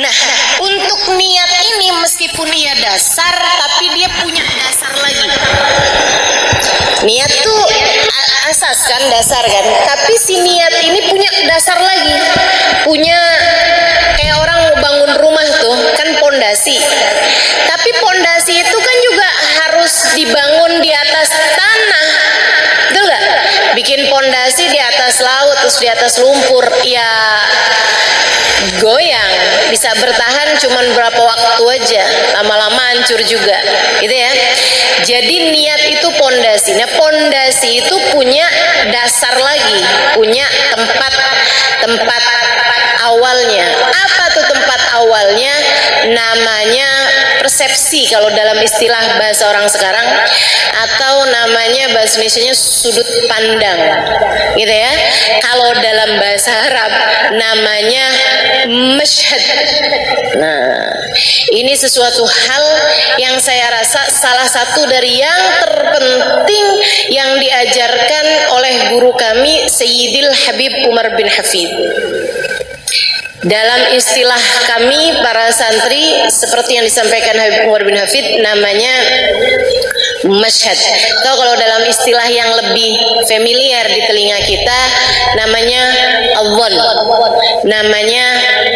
Nah, untuk niat ini meskipun ia dasar, tapi dia punya dasar lagi. Niat tuh asas kan, dasar kan, tapi si niat ini punya dasar lagi, punya kayak orang mau bangun rumah tuh kan pondasi, tapi pondasi itu kan juga harus dibangun di atas tanah, betul nggak? Bikin pondasi di atas laut terus di atas lumpur, ya goyang, bisa bertahan cuman berapa waktu aja, lama-lama hancur juga, gitu ya. Jadi niat itu pondasi. Nah, pondasi itu punya dasar lagi, punya tempat awalnya. Apa tuh tempat awalnya? Namanya persepsi kalau dalam istilah bahasa orang sekarang, atau namanya bahasa Indonesianya sudut pandang, gitu ya. Kalau dalam bahasa Arab namanya masyhad. Nah, ini sesuatu hal yang saya rasa salah satu dari yang terpenting yang diajarkan oleh guru kami Sayyidil Habib Umar bin Hafid. Dalam istilah kami para santri, seperti yang disampaikan Habib Umar bin Hafid, namanya masyhad. Atau kalau dalam istilah yang lebih familiar di telinga kita, namanya al-dhann, namanya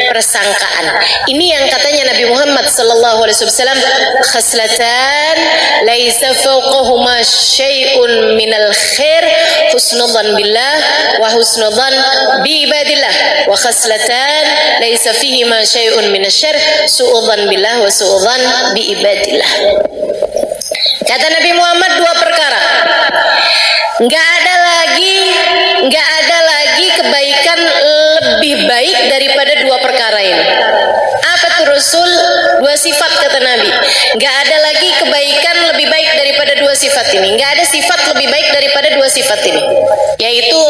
persangkaan. Ini yang katanya Nabi Muhammad sallallahu alaihi wasallam, khaslatan laisa fawqahuma syai'un minal khair, husnudzan billah wa husnudzan bi ibadillah, wa khaslatan laisa fihima syai'un minasyarr, su'udzan billah wa su'udzan bi ibadillah. Kata Nabi Muhammad, dua perkara, nggak ada lagi kebaikan lebih baik daripada dua perkara ini. Apa tuh Rasul? Dua sifat kata Nabi. Nggak ada lagi kebaikan lebih baik daripada dua sifat ini. Nggak ada sifat lebih baik daripada dua sifat ini, yaitu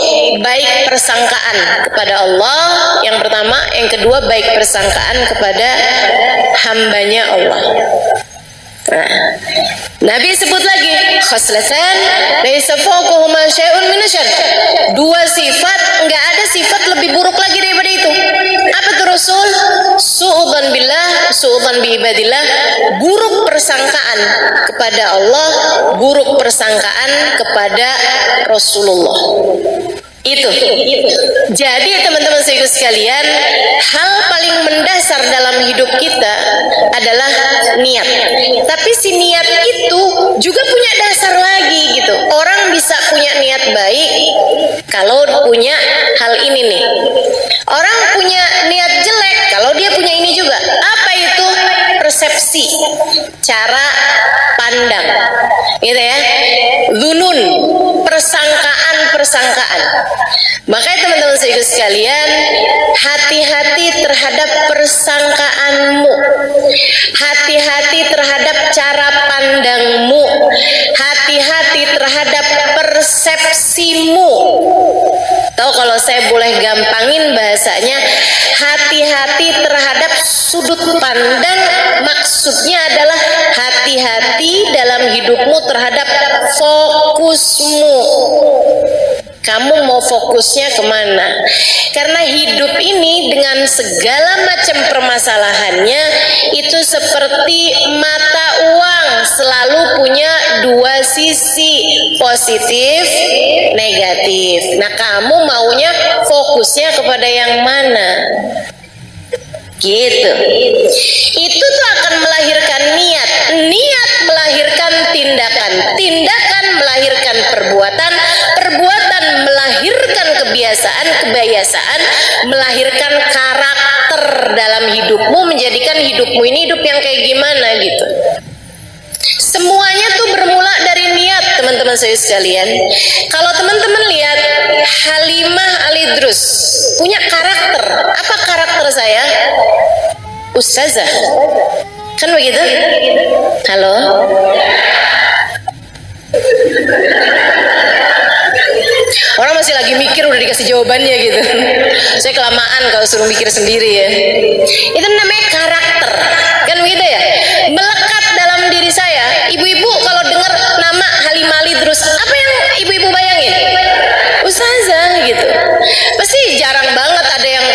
baik persangkaan kepada Allah yang pertama, yang kedua baik persangkaan kepada hambanya Allah. Nah, Nabi sebut lagi khaslatan laisa fawqahuma syai'un minasyarr. Dua sifat, enggak ada sifat lebih buruk lagi daripada itu. Apa tuh Rasul? Su'udzan billah, su'udzan bi ibadillah, buruk persangkaan kepada Allah, buruk persangkaan kepada Rasulullah. Itu. Jadi teman-teman sekalian, hal paling mendasar dalam hidup kita adalah niat. Tapi si niat itu juga punya dasar lagi gitu. Orang bisa punya niat baik kalau punya hal ini nih. Orang punya niat jelek kalau dia punya ini juga. Apa itu? Persepsi, cara pandang, gitu ya. Dzunun, persangkaan. Makanya teman-teman sekalian, hati-hati terhadap persangkaanmu, hati-hati terhadap cara pandangmu, hati-hati terhadap persepsimu. Tahu kalau saya boleh gampangin bahasanya, hati-hati terhadap sudut pandang, maksudnya adalah hati-hati dalam hidupmu terhadap fokusmu. Kamu mau fokusnya kemana? Karena hidup ini dengan segala macam permasalahannya itu seperti mata uang, selalu punya dua sisi, positif, negatif. Nah, kamu maunya fokusnya kepada yang mana? Gitu. Itu tuh akan melahirkan niat, niat melahirkan tindakan, tindakan melahirkan perbuatan, perbuatan melahirkan kebiasaan, kebiasaan melahirkan karakter dalam hidupmu, menjadikan hidupmu ini hidup yang kayak gimana gitu. Semuanya tuh bermula dari niat, teman-teman saya sekalian. Kalau teman-teman lihat Halimah Al-Idrus punya karakter. Apa karakter saya? Ustazah. Kan begitu? Halo? Orang masih lagi mikir udah dikasih jawabannya gitu. Saya kelamaan kalau suruh mikir sendiri ya. Itu namanya karakter. Kan begitu ya? Melekat dalam diri saya. Ibu-ibu kalau dengar nama Halimah Al-Idrus, apa yang ibu-ibu bayangin? Ustazah gitu. Pasti jarang banget ada yang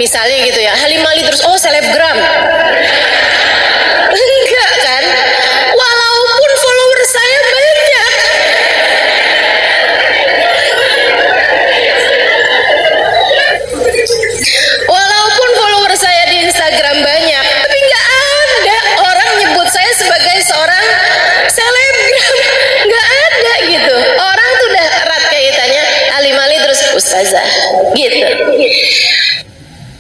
misalnya gitu ya, Halimali terus oh selebgram. Enggak kan? Walaupun follower saya banyak. Walaupun follower saya di Instagram banyak, tapi nggak ada orang nyebut saya sebagai seorang selebgram. Nggak ada gitu. Orang tuh udah erat kaitannya Halimali terus ustazah gitu.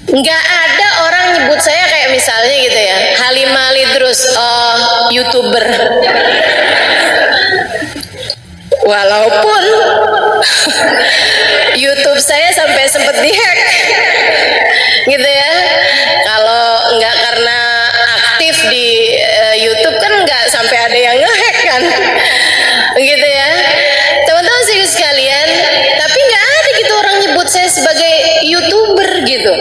Nggak ada orang nyebut saya kayak misalnya gitu ya, Halimali terus YouTuber. Walaupun YouTube saya sampai sempet dihack gitu ya. Kalau nggak karena aktif di YouTube kan nggak sampai ada yang ngehack kan gitu ya teman-teman sekalian. Tapi nggak ada gitu orang nyebut saya sebagai YouTuber gitu.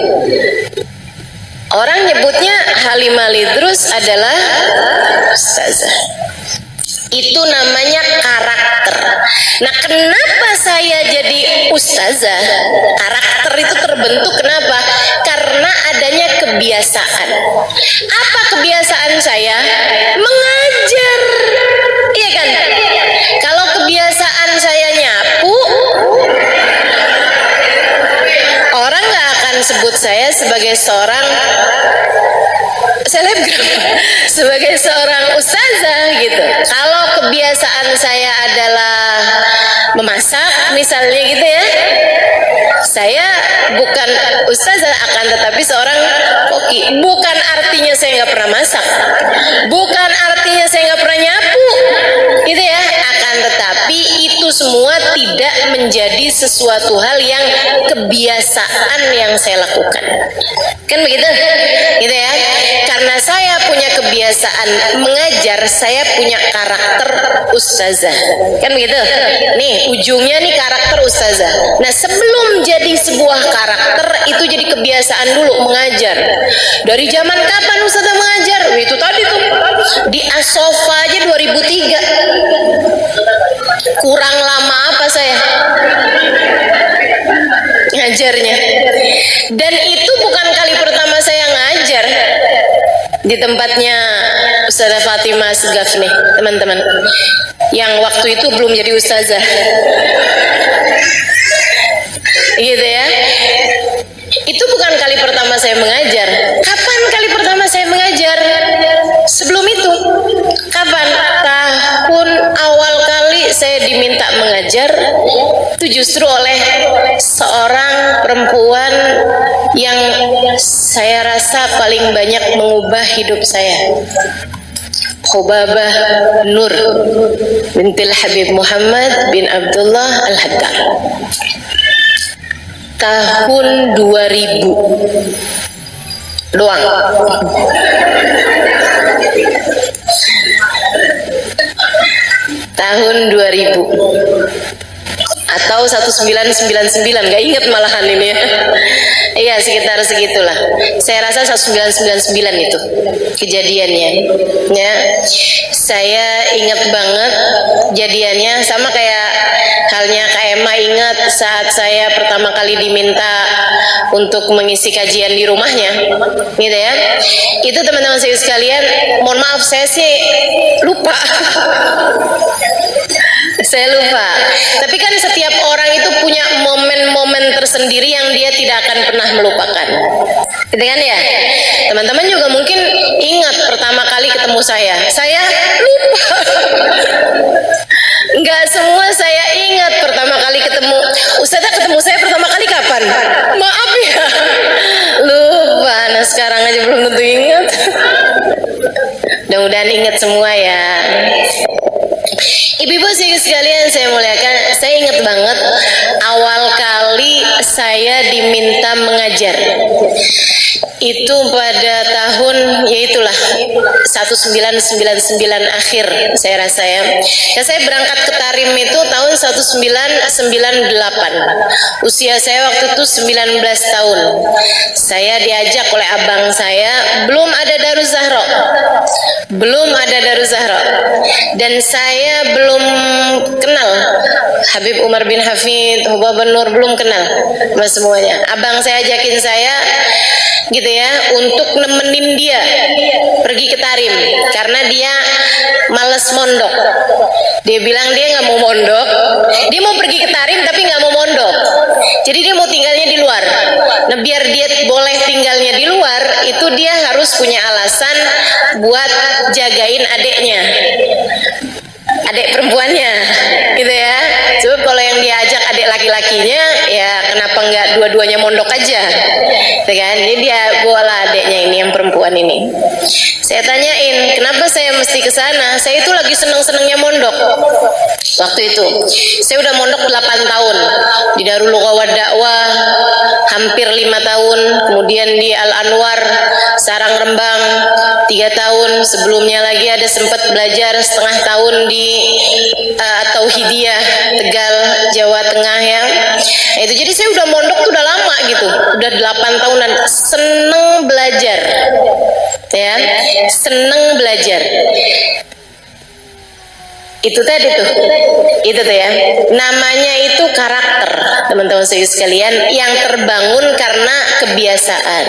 Orang nyebutnya Halimali terus adalah ustazah. Itu namanya karakter. Nah, kenapa saya jadi ustazah? Karakter itu terbentuk kenapa? Karena adanya kebiasaan. Apa kebiasaan saya? Mengajar. Iya kan? Kalau kebiasaan saya nyapu, orang nggak akan sebut saya sebagai seorang selebgram, sebagai seorang ustazah gitu. Kalau kebiasaan saya adalah memasak misalnya gitu ya, saya bukan ustazah akan tetapi seorang koki. Bukan artinya saya nggak pernah masak, bukan artinya saya nggak pernah nyapu gitu ya, akan tetapi itu semua tidak menjadi sesuatu hal yang kebiasaan yang saya lakukan, kan begitu gitu ya. Karena saya punya kebiasaan mengajar, saya punya karakter ustazah, kan begitu. Nih ujungnya nih karakter ustazah. Nah, sebelum jadi sebuah karakter itu jadi kebiasaan dulu mengajar. Dari zaman kapan ustazah mengajar? Itu tadi tuh di Asofa aja 2003. Kurang lama apa saya ngajarnya? Dan itu bukan kali pertama saya ngajar di tempatnya Ustazah Fatimah Segaf nih teman-teman, yang waktu itu belum jadi ustazah gitu ya. Itu bukan kali pertama saya mengajar. Kapan kali pertama saya mengajar? Sebelum itu kapan? Tahun awal kali saya diminta mengajar itu justru oleh seorang perempuan yang saya rasa paling banyak mengubah hidup saya, Khobabah Nur bintil Habib Muhammad bin Abdullah Al-Haddad. Tahun 2000 doang. Tahun 2000 atau 1999, nggak ingat malahan ini ya. Iya, sekitar segitulah. Saya rasa 1999 itu kejadiannya ya. Saya ingat banget jadiannya, sama kayak halnya Kak Emma ingat saat saya pertama kali diminta untuk mengisi kajian di rumahnya gitu ya. Itu teman-teman saya sekalian, mohon maaf saya sih lupa. Saya lupa. Tapi kan setiap orang itu punya momen-momen tersendiri yang dia tidak akan pernah melupakan. Gitu kan ya? Teman-teman juga mungkin ingat pertama kali ketemu saya. Saya lupa. Enggak semua saya ingat pertama kali ketemu. Ustazah ketemu saya pertama kali kapan? Maaf ya. Lupa. Nah, sekarang aja belum tentu ingat. Mudah-mudahan ingat semua ya. Ibu-ibu sekalian saya muliakan, saya ingat banget awal kali saya diminta mengajar itu pada tahun yaitulah 1999 akhir saya rasa ya. Saya berangkat ke Tarim itu tahun 1998. Usia saya waktu itu 19 tahun. Saya diajak oleh abang saya, belum ada Daruz Zahra. belum ada Daruz Zahra, dan saya belum kenal Habib Umar bin Hafid, Hubab Nur, belum kenal mas semuanya. Abang saya ajakin saya gitu ya untuk nemenin dia pergi ke Tarim karena dia males mondok. Dia bilang dia nggak mau mondok, dia mau pergi ke Tarim tapi nggak mau mondok, jadi dia mau tinggalnya di luar. Nah biar dia boleh tinggalnya di luar itu dia harus punya alasan buat jagain adeknya, adik perempuannya gitu ya. Sebab kalau yang diajak adik laki-lakinya ya kenapa nggak dua-duanya mondok aja gitu kan. Jadi dia bawa adiknya ini yang perempuan ini. Saya tanyain kenapa saya mesti ke sana, saya itu lagi seneng-senengnya mondok waktu itu. Saya udah mondok 8 tahun di Darul Lughah wa Dakwah, hampir 5 tahun, kemudian di Al Anwar Sarang Rembang 3 tahun, sebelumnya lagi ada sempat belajar setengah tahun di Tauhidiyah Tegal Jawa Tengah ya. Itu jadi saya udah mondok tuh udah lama gitu, udah 8 tahunan, seneng belajar ya, seneng belajar. Itu tadi tuh, itu tuh ya, namanya itu karakter teman-teman sekalian yang terbangun karena kebiasaan.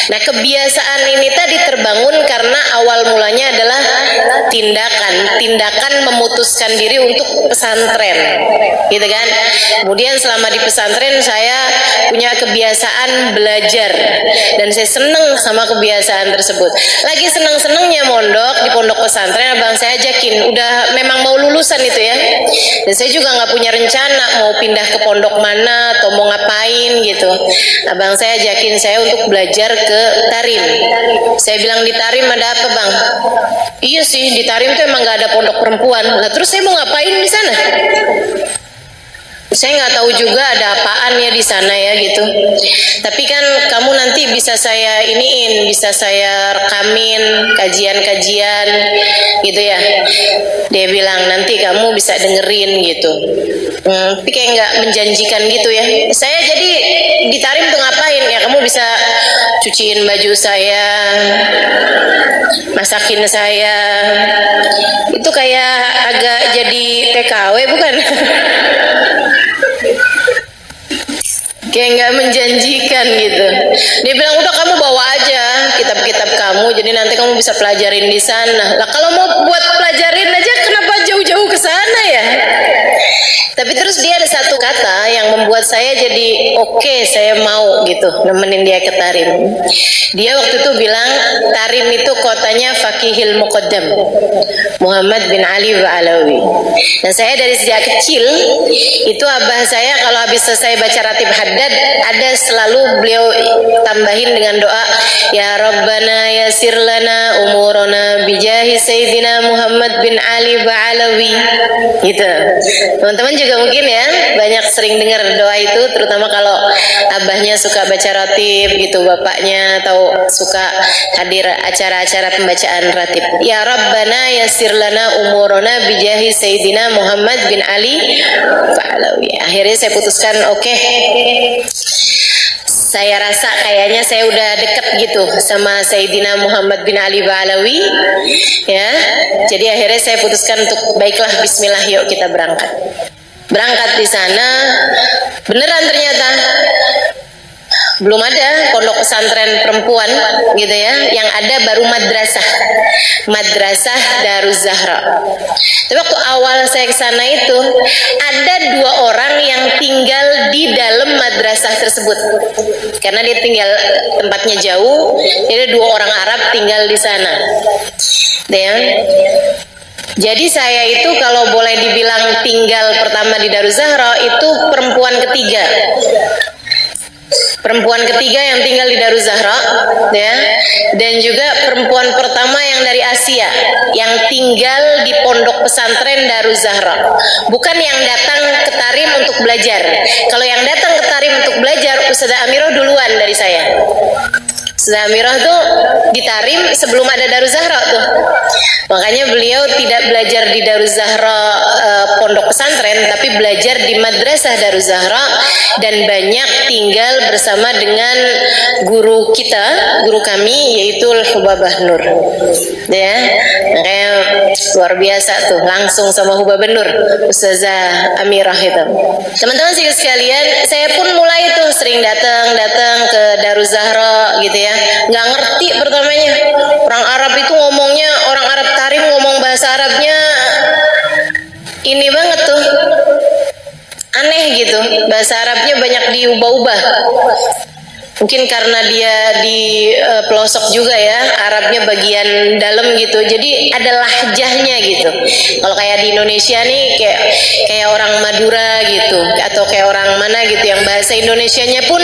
Nah kebiasaan ini tadi terbangun karena awal mulanya adalah tindakan memutuskan diri untuk pesantren gitu kan. Kemudian selama di pesantren saya punya kebiasaan belajar dan saya seneng sama kebiasaan tersebut. Lagi seneng-senengnya mondok di pondok pesantren, abang saya ajakin, udah memang mau lulusan itu ya, dan saya juga nggak punya rencana mau pindah ke pondok mana atau mau ngapain gitu. Abang saya ajakin saya untuk belajar ke Tarim. Saya bilang di Tarim ada apa bang? Iya sih di Tarim tuh emang nggak ada pondok perempuan. Nah terus saya mau ngapain di sana? Saya nggak tahu juga ada apaan ya di sana ya gitu. Tapi kan kamu nanti bisa saya iniin, bisa saya rekamin kajian-kajian gitu ya. Dia bilang nanti kamu bisa dengerin gitu. Tapi kayak nggak menjanjikan gitu ya. Saya jadi di Tarim tuh ngapain ya? Kamu bisa cuciin baju saya, masakin saya. Itu kayak agak jadi TKW bukan? Kayak nggak menjanjikan gitu. Dia bilang udah kamu bawa aja kitab-kitab kamu, jadi nanti kamu bisa pelajarin di sana. Lah kalau mau buat pelajarin aja kenapa jauh-jauh ke sana ya? Tapi terus dia ada satu kata yang membuat saya jadi oke, saya mau gitu nemenin dia ke Tarim. Dia waktu itu bilang Tarim itu kotanya Fakihil Muqaddam Muhammad bin Ali Ba'alawi. Dan saya dari sejak kecil itu abah saya kalau habis selesai baca ratib haddad ada selalu beliau tambahin dengan doa ya Rabbana yasir lana umurana bijahi Sayyidina Muhammad bin Ali Ba'alawi gitu. Teman-teman juga mungkin ya banyak sering dengar doa itu, terutama kalau abahnya suka baca ratib gitu, bapaknya atau suka hadir acara-acara pembacaan ratib. Ya Rabbana yasir lana umurana bijahi Sayyidina Muhammad bin Ali Ba'alawi. Akhirnya saya putuskan oke, saya rasa kayaknya saya udah deket gitu sama Sayyidina Muhammad bin Ali Ba'alawi ya. Jadi akhirnya saya putuskan untuk baiklah bismillah yuk kita berangkat. Berangkat di sana beneran ternyata belum ada pondok pesantren perempuan gitu ya, yang ada baru madrasah Daruz Zahra. Tapi waktu awal saya ke sana itu ada 2 orang yang tinggal di dalam madrasah tersebut karena dia tinggal tempatnya jauh, jadi 2 orang Arab tinggal di sana. Dan jadi saya itu kalau boleh dibilang tinggal pertama di Daruz Zahra itu perempuan ketiga. Perempuan ketiga yang tinggal di Daruz Zahra ya, dan juga perempuan pertama yang dari Asia yang tinggal di pondok pesantren Daruz Zahra. Bukan yang datang ke Tarim untuk belajar. Kalau yang datang ke Tarim untuk belajar Ustazah Amirah duluan dari saya. Ustazah Amirah tuh di Tarim sebelum ada Daruz Zahra tuh. Makanya beliau tidak belajar di Daruz Zahra pondok pesantren, tapi belajar di Madrasah Daruz Zahra dan banyak tinggal bersama dengan guru kita, guru kami yaitu Hubabah Nur. Ya, makanya luar biasa tuh, langsung sama Hubabah Nur, Ustazah Amirah itu. Teman-teman sekalian, saya pun mulai tuh sering datang ke Daruz Zahra gitu ya. Nggak ngerti pertamanya, orang Arab itu ngomongnya, orang Arab Tarim ngomong bahasa Arabnya ini banget tuh, aneh gitu, bahasa Arabnya banyak diubah-ubah. Mungkin karena dia di pelosok juga ya, Arabnya bagian dalam gitu, jadi ada lahjahnya gitu. Kalau kayak di Indonesia nih kayak orang Madura gitu, atau kayak orang mana gitu yang bahasa Indonesianya pun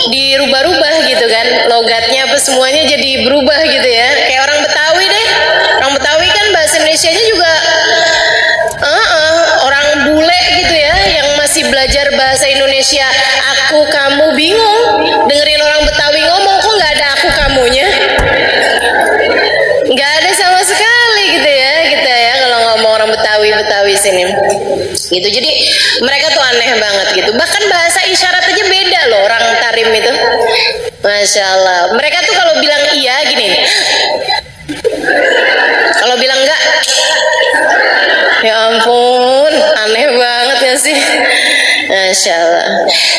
dirubah-rubah gitu kan, logatnya apa semuanya jadi berubah gitu ya. Kayak orang Betawi deh, orang Betawi kan bahasa Indonesianya juga orang bule gitu ya, yang masih belajar bahasa Indonesia, aku kamu bingung dengerin orang Betawi ngomong, kok nggak ada aku kamunya, nggak ada sama sekali gitu ya kita ya kalau ngomong orang Betawi sini gitu. Jadi mereka tuh aneh banget gitu, bahkan bahasa isyarat aja beda loh orang Tarim itu, Masya Allah. Mereka tuh kalau bilang iya gini, kalau bilang enggak, ya ampun, aneh banget ya sih. Masya Allah.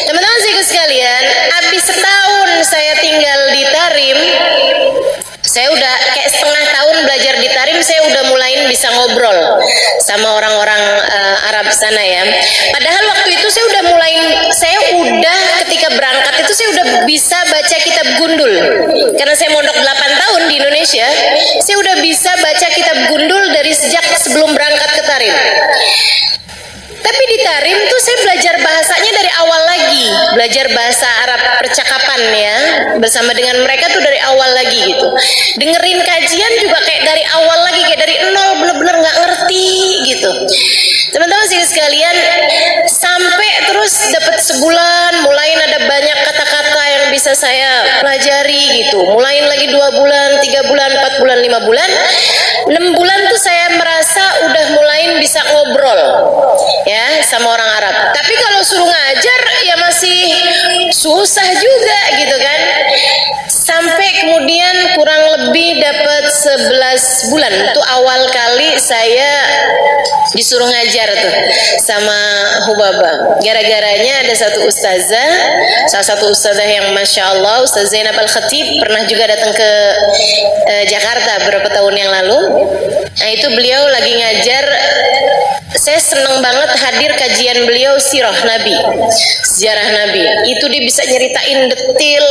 Teman-teman sekalian, habis setahun saya tinggal di Tarim, saya udah kayak setengah tahun belajar di Tarim, saya udah mulai bisa ngobrol sama orang-orang Arab sana ya. Padahal waktu itu saya udah ketika berangkat itu saya udah bisa baca kitab gundul. Karena saya mondok 8 tahun di Indonesia, saya udah bisa baca kitab gundul dari sejak sebelum berangkat ke Tarim. Tapi di Tarim tuh saya belajar bahasanya dari awal lagi, belajar bahasa Arab percakapan ya, bersama dengan mereka tuh dari awal lagi gitu. Dengerin kajian juga kayak dari awal lagi, kayak dari nol, bener-bener nggak ngerti gitu. Teman-teman sekalian, sampai terus dapat sebulan, mulai ada banyak kata-kata yang bisa saya pelajari gitu. Mulain lagi 2 bulan, 3 bulan, 4 bulan, 5 bulan, 6 bulan tuh saya merasa udah mulai bisa ngobrol ya sama orang Arab. Tapi kalau suruh ngajar ya masih susah juga gitu kan. Sampai kemudian kurang lebih dapat 11 bulan tuh awal kali saya disuruh ngajar tuh sama Hubaba. Gara-garanya ada salah satu ustazah yang Masya Allah, Ustazah Zainab Al-Khatib, pernah juga datang ke Jakarta beberapa tahun yang lalu. Nah itu beliau lagi ngajar, saya seneng banget hadir kajian beliau sirah Nabi, sejarah Nabi. Itu dia bisa nyeritain detil,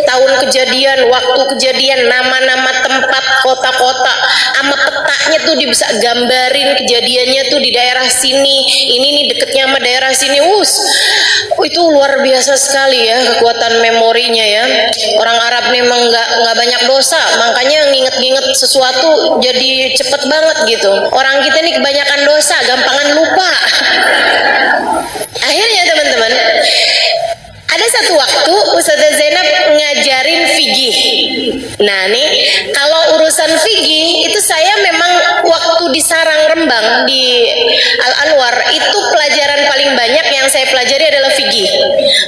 tahun kejadian, waktu kejadian, nama-nama tempat, kota-kota, sama petanya tuh dia bisa gambarin kejadiannya tuh di daerah sini, ini nih deketnya sama daerah sini. Itu luar biasa sekali ya kekuatan memorinya ya. Orang Arab memang nggak banyak dosa, makanya nginget-nginget sesuatu jadi cepet banget gitu. Orang kita nih kebanyakan dosa, gampangan lupa. Akhirnya teman-teman, ada satu waktu Ustazah Zainab ngajarin fikih. Nah nih, kalau urusan fikih itu saya memang waktu di Sarang Rembang di Al-Anwar itu pelajaran paling banyak yang saya pelajari adalah fikih.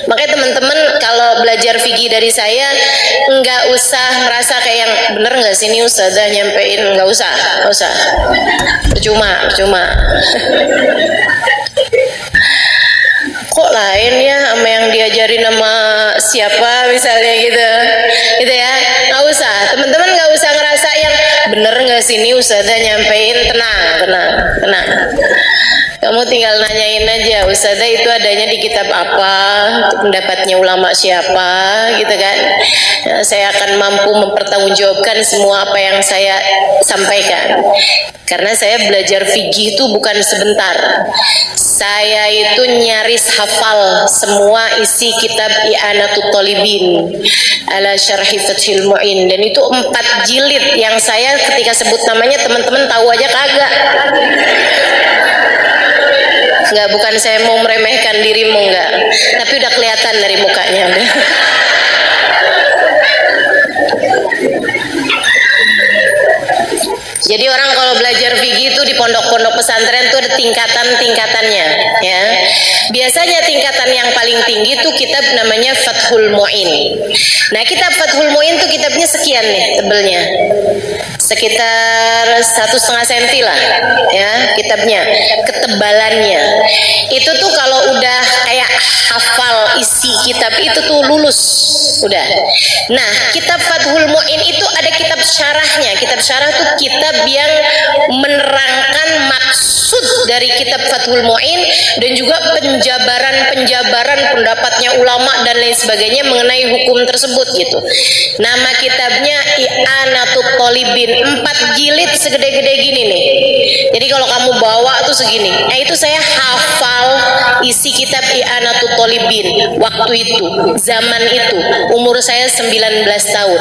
Makanya teman-teman kalau belajar fikih dari saya nggak usah merasa kayak yang bener nggak sih ini Ustazah nyampein, nggak usah, percuma. Kok lain ya sama yang diajarin sama siapa misalnya gitu ya, nggak usah teman-teman, nggak usah ngerasa yang bener nggak sini Ustazah nyampein. Tenang, kamu tinggal nanyain aja, Ustazah itu adanya di kitab apa, pendapatnya ulama siapa gitu kan. Nah, saya akan mampu mempertanggungjawabkan semua apa yang saya sampaikan, karena saya belajar fikih itu bukan sebentar. Saya itu nyaris hafal semua isi kitab I'anatul Talibin ala Syarhi Fathil Mu'in, dan itu 4 jilid yang saya ketika sebut namanya teman-teman tahu aja kagak. Enggak, bukan saya mau meremehkan dirimu, enggak, tapi udah kelihatan dari mukanya udah. Jadi orang kalau belajar fikih itu di pondok-pondok pesantren itu ada tingkatan-tingkatannya, ya. Biasanya tingkatan yang paling tinggi itu kitab namanya Fathul Mu'in. Nah, kitab Fathul Mu'in itu kitabnya sekian nih tebelnya, sekitar 1,5 senti lah, ya kitabnya, ketebalannya. Itu tuh kalau udah kayak hafal isi kitab itu tuh lulus, udah. Nah, kitab Fathul Mu'in itu ada kitab syarahnya. Kitab syarah tuh kitab yang menerangkan maksud dari kitab Fathul Mu'in dan juga penjabaran pendapatnya ulama dan lain sebagainya mengenai hukum tersebut gitu. Nama kitabnya I'anatul Thalibin, 4 jilid segede-gede gini nih. Jadi kalau kamu bawa tuh segini. Nah, itu saya hafal isi kitab I'anatul Thalibin waktu itu, zaman itu, umur saya 19 tahun.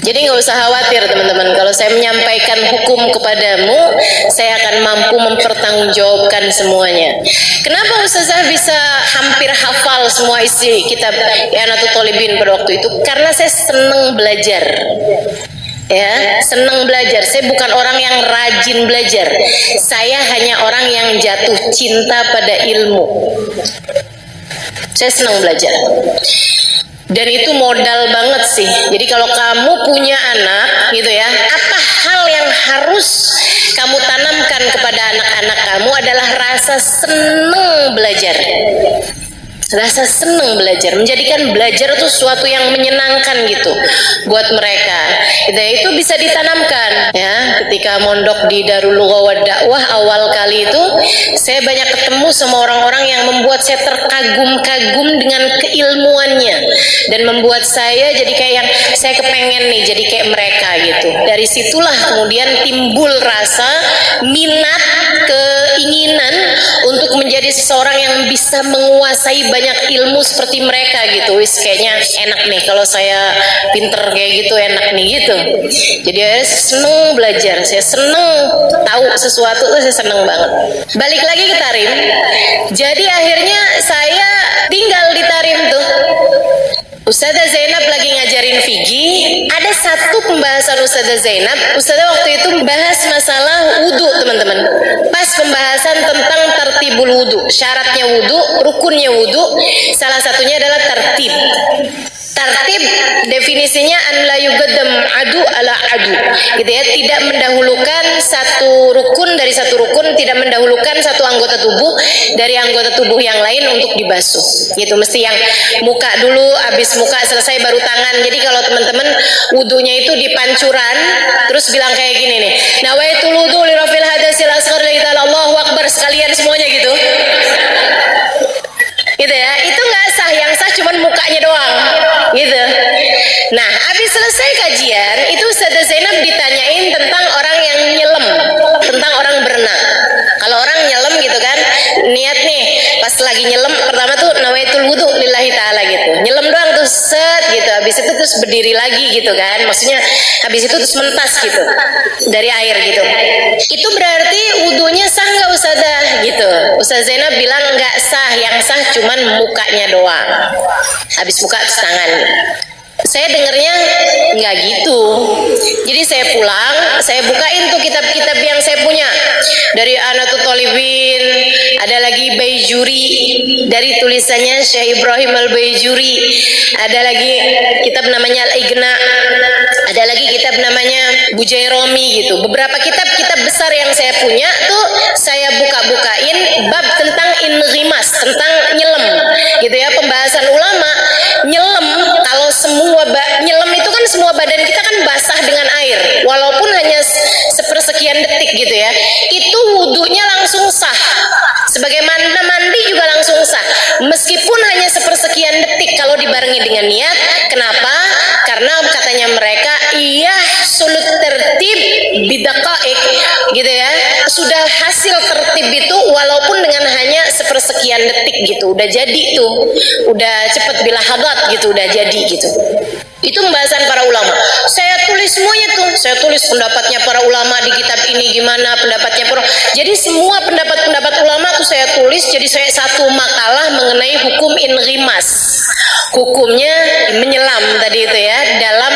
Jadi nggak usah khawatir teman-teman, kalau saya menyampaikan hukum kepadamu, saya akan mampu mempertanggungjawabkan semuanya. Kenapa Ustazah bisa hampir hafal semua isi kitab I'anatul Thalibin pada waktu itu? Karena saya senang belajar. Ya, senang belajar. Saya bukan orang yang rajin belajar. Saya hanya orang yang jatuh cinta pada ilmu. Saya senang belajar. Dan itu modal banget sih. Jadi kalau kamu punya anak gitu ya, apa hal yang harus kamu tanamkan kepada anak-anak kamu adalah rasa senang belajar. Rasa senang belajar, menjadikan belajar itu sesuatu yang menyenangkan gitu buat mereka. Itu bisa ditanamkan ya. Ketika mondok di Darul Lughah wa Dakwah awal kali itu, saya banyak ketemu sama orang-orang yang membuat saya terkagum-kagum dengan keilmuannya dan membuat saya jadi kayak yang saya kepengen nih jadi kayak mereka gitu. Dari situlah kemudian timbul rasa minat, keinginan untuk menjadi seseorang yang bisa menguasai banyak ilmu seperti mereka gitu. Wis kayaknya enak nih kalau saya pinter kayak gitu, enak nih gitu. Jadi saya seneng belajar, saya seneng tahu sesuatu tuh, saya seneng banget. Balik lagi ke Tarim. Jadi akhirnya saya tinggal di Tarim tuh. Ustazah Zainab lagi ngajarin fikih. Ada satu pembahasan Ustazah Zainab. Ustazah waktu itu bahas masalah wudu teman-teman. Pas pembahasan tentang tertibul wudu, syaratnya wudu, rukunnya wudu, salah satunya adalah tertib. Tertib definisinya an la yuqaddam adu ala adu, gitu ya, tidak mendahulukan satu rukun dari satu rukun, tidak mendahulukan satu anggota tubuh dari anggota tubuh yang lain untuk dibasuh. Gitu, mesti yang muka dulu, habis muka selesai baru tangan. Jadi kalau teman-teman wudunya itu di pancuran, terus bilang kayak gini nih, nawaitul wudu li rafil hadasil asghar lillahi ta'ala, Allahu akbar sekalian semuanya gitu. Gitu ya, itu nggak sah, yang sah cuman mukanya doang gitu. Nah, habis selesai kajian itu Ustazah Zainab ditanyain tentang orang yang nyelam, tentang orang berenang. Kalau orang nyelam gitu kan, niat nih pas lagi nyelam pertama tuh nawaitul wudu lillahi ta'ala gitu, nyelam doang tuh set gitu, habis itu terus berdiri lagi gitu kan, maksudnya habis itu terus mentas gitu dari air gitu. Itu berarti wudunya sah nggak Ustazah gitu? Ustazah Zainab bilang nggak sah, yang sah cuman mukanya doang, habis muka terus tangan. Saya dengernya nggak gitu. Jadi saya pulang, saya bukain tuh kitab-kitab yang saya punya. Dari I'anatul Thalibin, ada lagi Baijuri dari tulisannya Syekh Ibrahim Al-Baijuri. Ada lagi kitab namanya Al-Ighna. Ada lagi kitab namanya Bujairomi gitu. Beberapa kitab-kitab besar yang saya punya tuh saya buka-bukain bab tentang inghimas, tentang nyelam gitu ya. Pembahasan ulama nyelam, kalau semua nyelam itu kan semua badan kita kan basah dengan air, walaupun hanya sepersekian detik gitu ya, itu wudunya langsung sah. Sebagaimana mandi juga langsung sah, meskipun hanya sepersekian detik kalau dibarengi dengan niat. Kenapa? Karena katanya mereka iya sulut tertib bidaqaik gitu ya, sudah hasil tertib itu walaupun dengan hanya sepersekian detik gitu, udah jadi tuh, udah cepet bilahadat gitu, udah jadi gitu. Itu pembahasan para ulama. Saya tulis semuanya tuh. Saya tulis pendapatnya para ulama di kitab ini gimana, pendapatnya para. Jadi semua pendapat-pendapat ulama tuh saya tulis. Jadi saya satu makalah mengenai hukum inghimas. Hukumnya menyelam tadi itu ya, dalam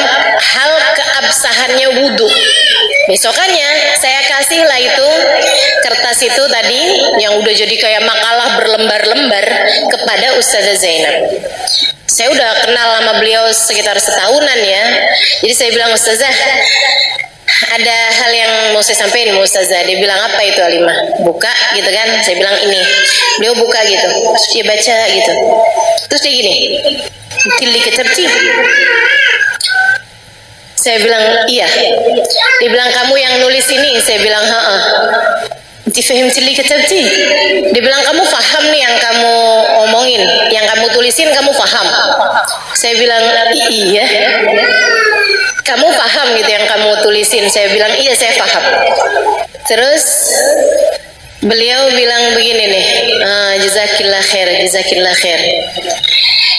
hal keabsahannya wudhu. Besokannya saya kasihlah itu kertas itu tadi yang udah jadi kayak makalah berlembar-lembar kepada Ustazah Zainab. Saya udah kenal sama beliau sekitar setahunan ya. Jadi saya bilang, Ustazah, ada hal yang mau saya sampaikan Ustazah. Dia bilang, apa itu Halimah? Buka gitu kan. Saya bilang ini. Beliau buka gitu. Terus dia baca gitu. Terus dia gini, Tilli kitabti. Saya bilang, iya. Dia bilang, kamu yang nulis ini? Saya bilang, haa. Tifahim tilli kitabti. Dia bilang, kamu paham nih yang kamu omongin, yang kamu tulisin kamu paham? Saya bilang, iya. Kamu paham gitu yang kamu tulisin? Saya bilang, iya saya paham. Terus beliau bilang begini nih, jazakillah khair, jazakillah khair.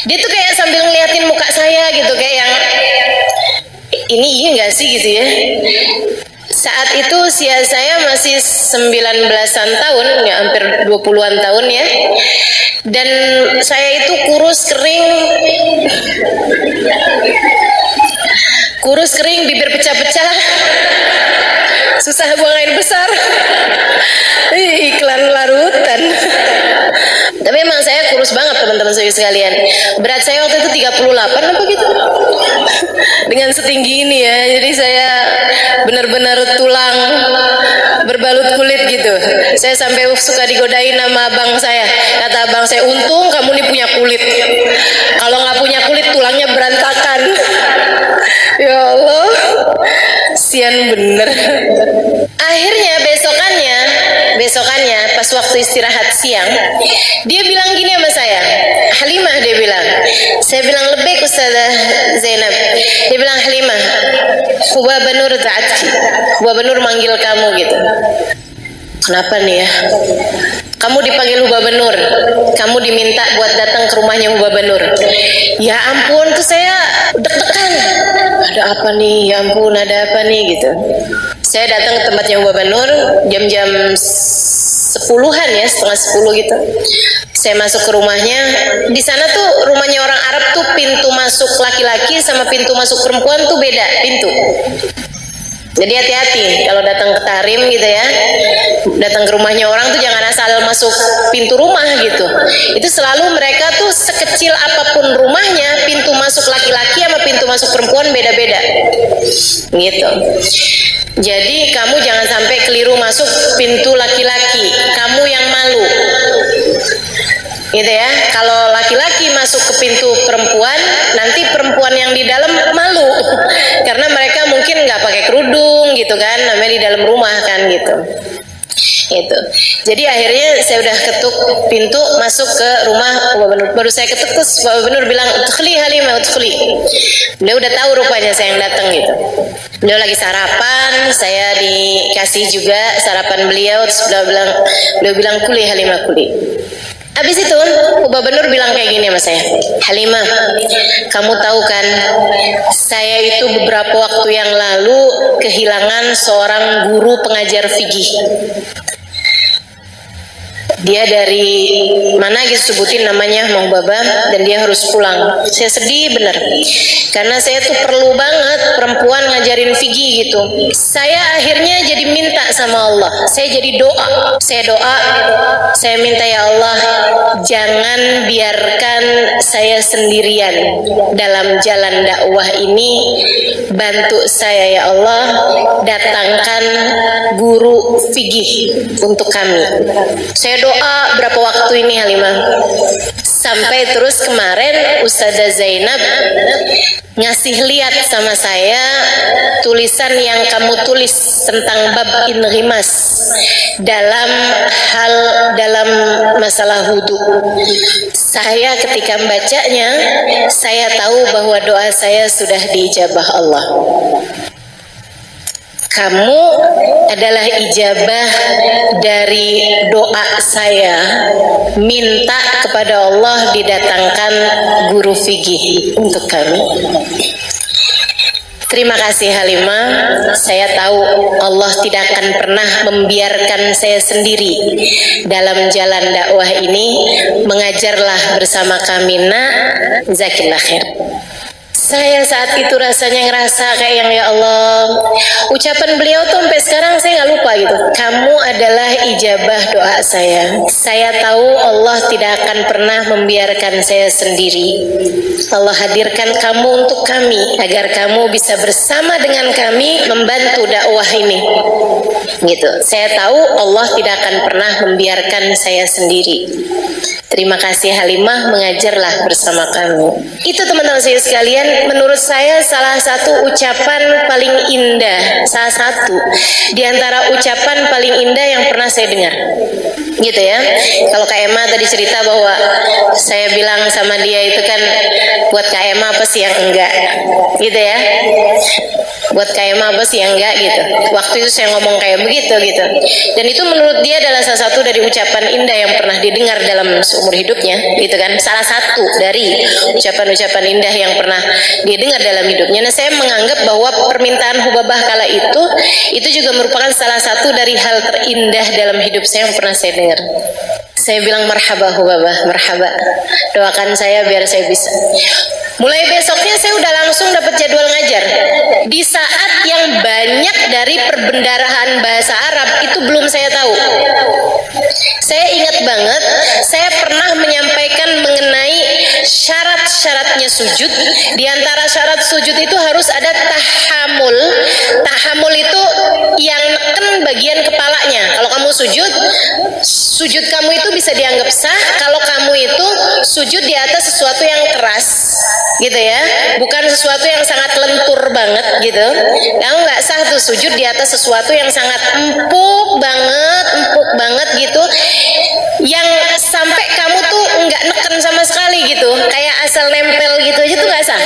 Dia tuh kayak sambil ngeliatin muka saya gitu, kayak yang ini iya nggak sih gitu ya. Saat itu usia saya masih 19-an tahun, ya hampir 20-an tahun ya. Dan saya itu kurus kering, bibir pecah-pecah, susah buang air besar. Iklan larutan. Tapi emang saya kurus banget teman-teman sekalian. Berat saya waktu itu 38 apa gitu. Dengan setinggi ini ya. Jadi saya benar-benar tulang berbalut kulit gitu. Saya sampai suka digodain sama abang saya. Kata abang saya, untung kamu nih punya kulit. Kalau nggak punya kulit tulangnya berantakan. Ya Allah, sian bener. Akhirnya besokannya pas waktu istirahat siang, dia bilang gini sama saya, Halimah, dia bilang. Saya bilang, lebih Ustazah Zainab. Dia bilang, Halimah, Huwa Banur da'atki. Huwa Banur manggil kamu gitu. Kenapa nih ya? Kamu dipanggil Huba Banur, kamu diminta buat datang ke rumahnya Huba Banur. Ya ampun, tuh saya deg-degan. Ada apa nih? Ya ampun, ada apa nih gitu. Saya datang ke tempatnya Huba Banur jam-jam 10-an ya, setengah 10 gitu. Saya masuk ke rumahnya. Di sana tuh rumahnya orang Arab tuh pintu masuk laki-laki sama pintu masuk perempuan tuh beda pintu. Jadi hati-hati kalau datang ke Tahrim gitu ya, datang ke rumahnya orang tuh jangan asal masuk pintu rumah gitu. Itu selalu mereka tuh sekecil apapun rumahnya, pintu masuk laki-laki sama pintu masuk perempuan beda-beda gitu. Jadi kamu jangan sampai keliru masuk pintu laki-laki, kamu yang malu gitu ya. Kalau laki-laki masuk ke pintu perempuan, nanti perempuan yang di dalam malu karena mereka mungkin nggak pakai kerudung gitu kan, namanya di dalam rumah kan gitu. Itu. Jadi akhirnya saya udah ketuk pintu masuk ke rumah Huba Banur. Baru saya ketuk terus Huba Banur bilang, "Udkhuli Halimah, udkhuli." Beliau udah tahu rupanya saya yang datang gitu. Beliau lagi sarapan, saya dikasih juga sarapan beliau. Terus beliau bilang, "Kuli Halimah, kuli." Habis itu Huba Banur bilang kayak gini sama saya, Halimah, kamu tahu kan, saya itu beberapa waktu yang lalu kehilangan seorang guru pengajar fikih. Dia dari mana gitu sebutin namanya, mau Baba, dan dia harus pulang. Saya sedih bener, karena saya tuh perlu banget perempuan ngajarin fikih gitu. Saya akhirnya jadi minta sama Allah, saya jadi doa, saya minta, ya Allah, jangan biarkan saya sendirian dalam jalan dakwah ini. Bantu saya ya Allah, datangkan guru fikih untuk kami. Saya doa berapa waktu ini Halimah, sampai terus kemarin Ustazah Zainab ngasih lihat sama saya tulisan yang kamu tulis tentang bab inrimas dalam masalah wudhu. Saya ketika membacanya, saya tahu bahwa doa saya sudah diijabah Allah. Kamu adalah ijabah dari doa saya, minta kepada Allah didatangkan guru fikih untuk kami. Terima kasih Halimah, saya tahu Allah tidak akan pernah membiarkan saya sendiri dalam jalan dakwah ini. Mengajarlah bersama kami, nak, zakillah khair. Saya saat itu rasanya ngerasa kayak yang, ya Allah, ucapan beliau tuh sampai sekarang saya nggak lupa gitu. Kamu adalah ijabah doa saya. Saya tahu Allah tidak akan pernah membiarkan saya sendiri. Allah hadirkan kamu untuk kami agar kamu bisa bersama dengan kami membantu dakwah ini. Gitu. Saya tahu Allah tidak akan pernah membiarkan saya sendiri. Terima kasih Halimah, mengajarlah bersama kamu. Itu teman-teman saya sekalian, menurut saya salah satu ucapan paling indah, salah satu di antara ucapan paling indah yang pernah saya dengar. Gitu ya. Kalau Kak Emma tadi cerita bahwa saya bilang sama dia itu kan, buat Kak Emma apa sih yang enggak? Gitu ya. Buat Kak Emma apa sih yang enggak gitu. Waktu itu saya ngomong kayak begitu gitu. Dan itu menurut dia adalah salah satu dari ucapan indah yang pernah didengar dalam seumur hidupnya, gitu kan. Salah satu dari ucapan-ucapan indah yang pernah dia dengar dalam hidupnya. Nah, saya menganggap bahwa permintaan Hubabah kala itu juga merupakan salah satu dari hal terindah dalam hidup saya yang pernah saya dengar. Saya bilang marhaba Hubabah, marhaba. Doakan saya biar saya bisa. Mulai besoknya saya udah langsung dapat jadwal ngajar. Di saat yang banyak dari perbendaharaan bahasa Arab itu belum saya tahu. Saya ingat banget, saya pernah menyampaikan mengenai syarat-syaratnya sujud. Di antara syarat sujud itu harus ada tahamul. Tahamul itu yang neken bagian kepalanya. Kalau kamu sujud kamu itu bisa dianggap sah kalau kamu itu sujud di atas sesuatu yang keras, gitu ya, bukan sesuatu yang sangat lentur banget gitu. Kamu nggak sah tuh sujud di atas sesuatu yang sangat empuk banget gitu, yang sampai kamu tuh nggak neken sama sekali gitu, kayak asal nempel gitu aja tuh nggak sah.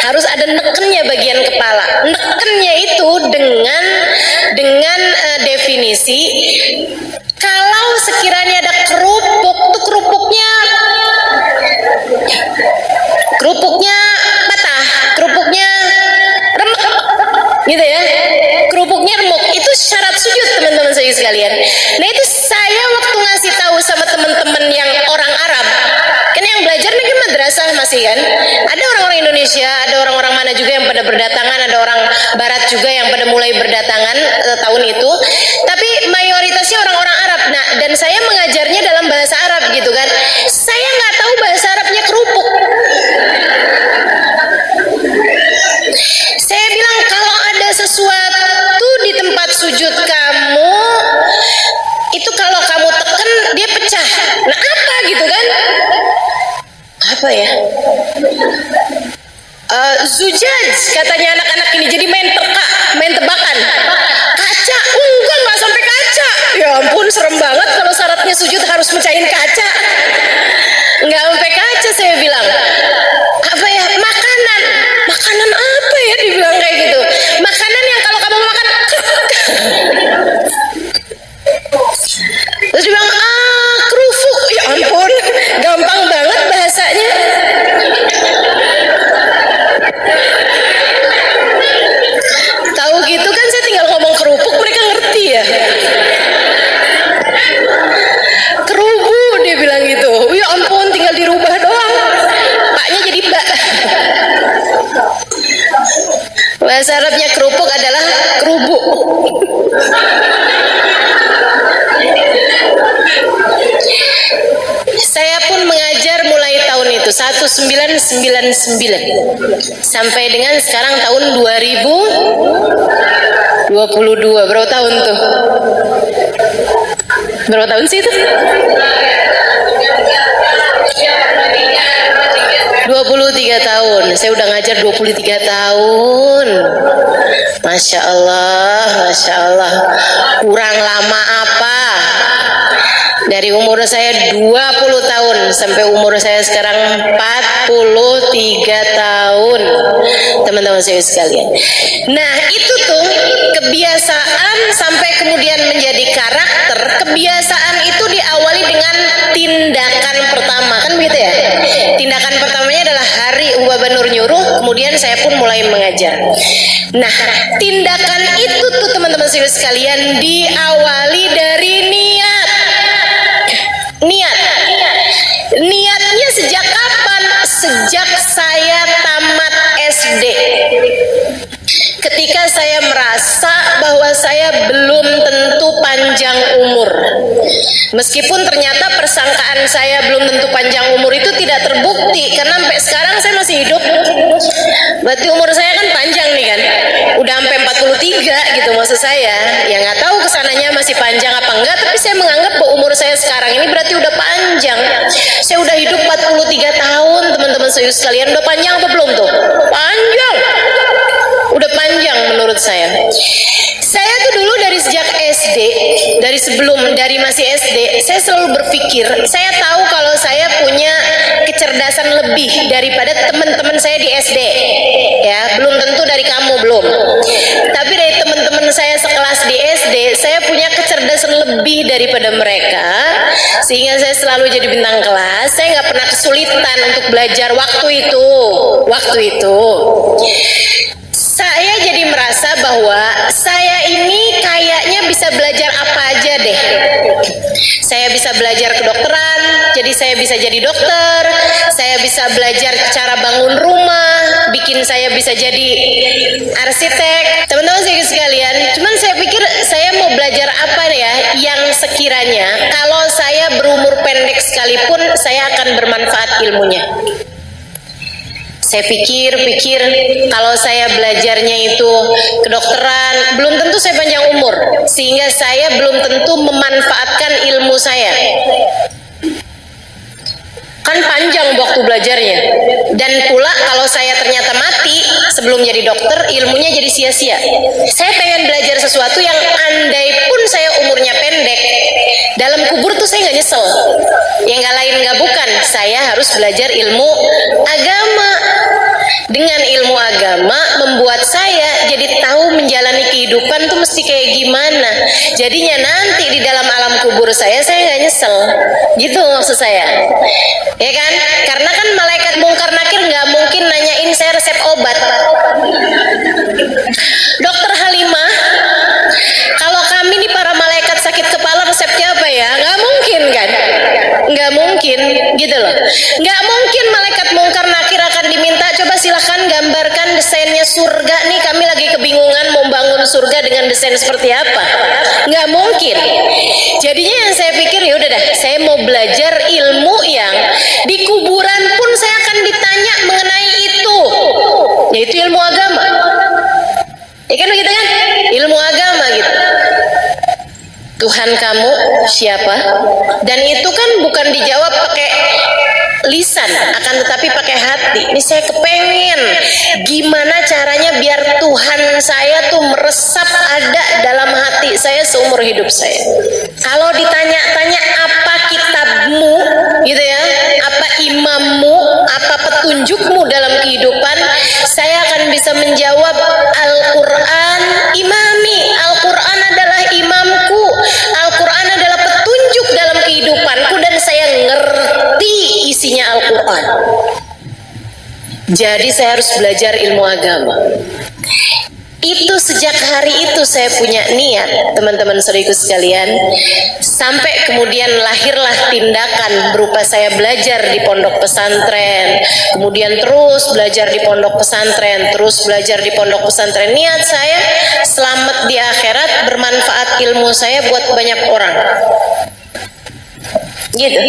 Harus ada nekennya bagian kepala. Nekennya itu dengan definisi, kalau sekiranya ada kerupuk tuh kerupuknya patah, kerupuknya remuk gitu ya, kerupuknya remuk, itu syarat sujud teman-teman saya sekalian. Nah, itu saya waktu ngasih tahu sama teman-teman yang orang Arab, kan yang belajar negeri madrasah masih kan, ada orang-orang Indonesia, ada orang-orang mana juga yang pada berdatangan, ada orang Barat juga yang pada mulai berdatangan tahun itu, tapi mayoritasnya orang-orang Arab. Nah, dan saya mengajarnya dalam bahasa Arab gitu kan, saya nggak tahu bahasa Arabnya kerupuk. Saya bilang, kalau ada sesuatu di tempat sujud kamu itu kalau kamu tekan dia pecah. Nah, apa gitu kan? Apa ya? Zujaj katanya anak-anak ini, jadi main tebakan. Kaca, enggak sampai kaca. Ya ampun, serem banget kalau syaratnya sujud harus mecahin kaca. Enggak sampai kaca, saya bilang. Apa ya? Makanan apa ya, dibilang kayak gitu. Makanan yang kalau kamu makan terus dibilang, kerupuk. Ya ampun, gampang banget bahasanya. Tahu gitu kan, saya tinggal ngomong kerupuk mereka ngerti ya. Kerupuk dia bilang gitu. Ya ampun, tinggal dirubah doang, paknya jadi mbak. Bahasa Arabnya kerupuk adalah kerubuk. Saya pun mengajar mulai tahun itu 1999 sampai dengan sekarang tahun 2022. Berapa tahun tuh? Berapa tahun sih itu? 23 tahun. Saya udah ngajar 23 tahun. Masya Allah, Masya Allah. Kurang lama apa? Dari umur saya 20 tahun sampai umur saya sekarang 43 tahun, teman-teman saya sekalian. Nah, itu tuh kebiasaan sampai kemudian menjadi karakter. Kebiasaan itu diawali dengan tindakan pertama, kan begitu ya? Tindakan pertamanya adalah hari Hubabah Nur nyuruh, kemudian saya pun mulai mengajar. Nah, tindakan itu tuh teman-teman saya sekalian diawali dari niatnya sejak kapan? Sejak saya tamat merasa bahwa saya belum tentu panjang umur. Meskipun ternyata persangkaan saya belum tentu panjang umur itu tidak terbukti, karena sampai sekarang saya masih hidup. Berarti umur saya kan panjang nih kan, udah sampai 43 gitu maksud saya. Ya nggak tahu kesananya masih panjang apa enggak, tapi saya menganggap bahwa umur saya sekarang ini berarti udah panjang. Saya udah hidup 43 tahun, teman-teman saya sekalian. Udah panjang apa belum tuh? Panjang. Udah panjang menurut saya. Saya tuh dulu dari sejak SD, dari masih SD, saya selalu berpikir, saya tahu kalau saya punya kecerdasan lebih daripada teman-teman saya di SD. Ya, belum tentu dari kamu belum. Tapi dari teman-teman saya sekelas di SD, saya punya kecerdasan lebih daripada mereka, sehingga saya selalu jadi bintang kelas. Saya nggak pernah kesulitan untuk belajar waktu itu. Saya jadi merasa bahwa saya ini kayaknya bisa belajar apa aja deh. Saya bisa belajar kedokteran, jadi saya bisa jadi dokter. Saya bisa belajar cara bangun rumah, bikin saya bisa jadi arsitek. Teman-teman saya sekalian, cuman saya pikir saya mau belajar apa ya yang sekiranya kalau saya berumur pendek sekalipun saya akan bermanfaat ilmunya. Saya pikir kalau saya belajarnya itu kedokteran, belum tentu saya panjang umur, sehingga saya belum tentu memanfaatkan ilmu saya. Kan panjang waktu belajarnya. Dan pula kalau saya ternyata mati sebelum jadi dokter, ilmunya jadi sia-sia. Saya pengen belajar sesuatu yang andai pun saya umurnya pendek, dalam kubur tuh saya nggak nyesel. Yang nggak lain nggak bukan, saya harus belajar ilmu agama. Dengan ilmu agama membuat saya jadi tahu menjalani kehidupan tuh mesti kayak gimana. Jadinya nanti di dalam alam kubur saya nggak nyesel. Gitu maksud saya. Ya kan? Karena kan malaikat mungkar nakir nggak mungkin nanyain saya resep obat. Dokter Halimah, kalau kami nih para malaikat sakit kepala resepnya apa ya? Nggak mungkin kan? Nggak mungkin gitu loh. Nggak mungkin malaikat mungkar nakir akan diminta, coba silahkan gambarkan desainnya surga nih, kami lagi kebingungan mau bangun surga dengan desain seperti apa. Nggak mungkin. Jadinya yang saya pikir ya udah dah, saya mau belajar ilmu yang di kuburan pun saya akan ditanya mengenai itu, yaitu ilmu agama. Ya kan begitu kan? Ilmu agama gitu. Tuhan kamu siapa? Dan itu kan bukan dijawab pakai lisan, akan tetapi pakai hati. Ini saya kepengen gimana caranya biar Tuhan saya tuh meresap ada dalam hati saya seumur hidup saya. Kalau ditanya-tanya apa kitabmu gitu ya, apa imammu, apa petunjukmu dalam kehidupan, saya akan bisa menjawab Al-Quran imami, Al-Quran adalah imamku, Al-Quran adalah petunjuk dalam kehidupanku, dan saya ngerti isinya Al-Quran. Jadi saya harus belajar ilmu agama. Itu sejak hari itu saya punya niat, teman-teman saudariku sekalian, sampai kemudian lahirlah tindakan berupa saya belajar di pondok pesantren, kemudian terus belajar di pondok pesantren, terus belajar di pondok pesantren. Niat saya selamat di akhirat, bermanfaat ilmu saya buat banyak orang. Gitu.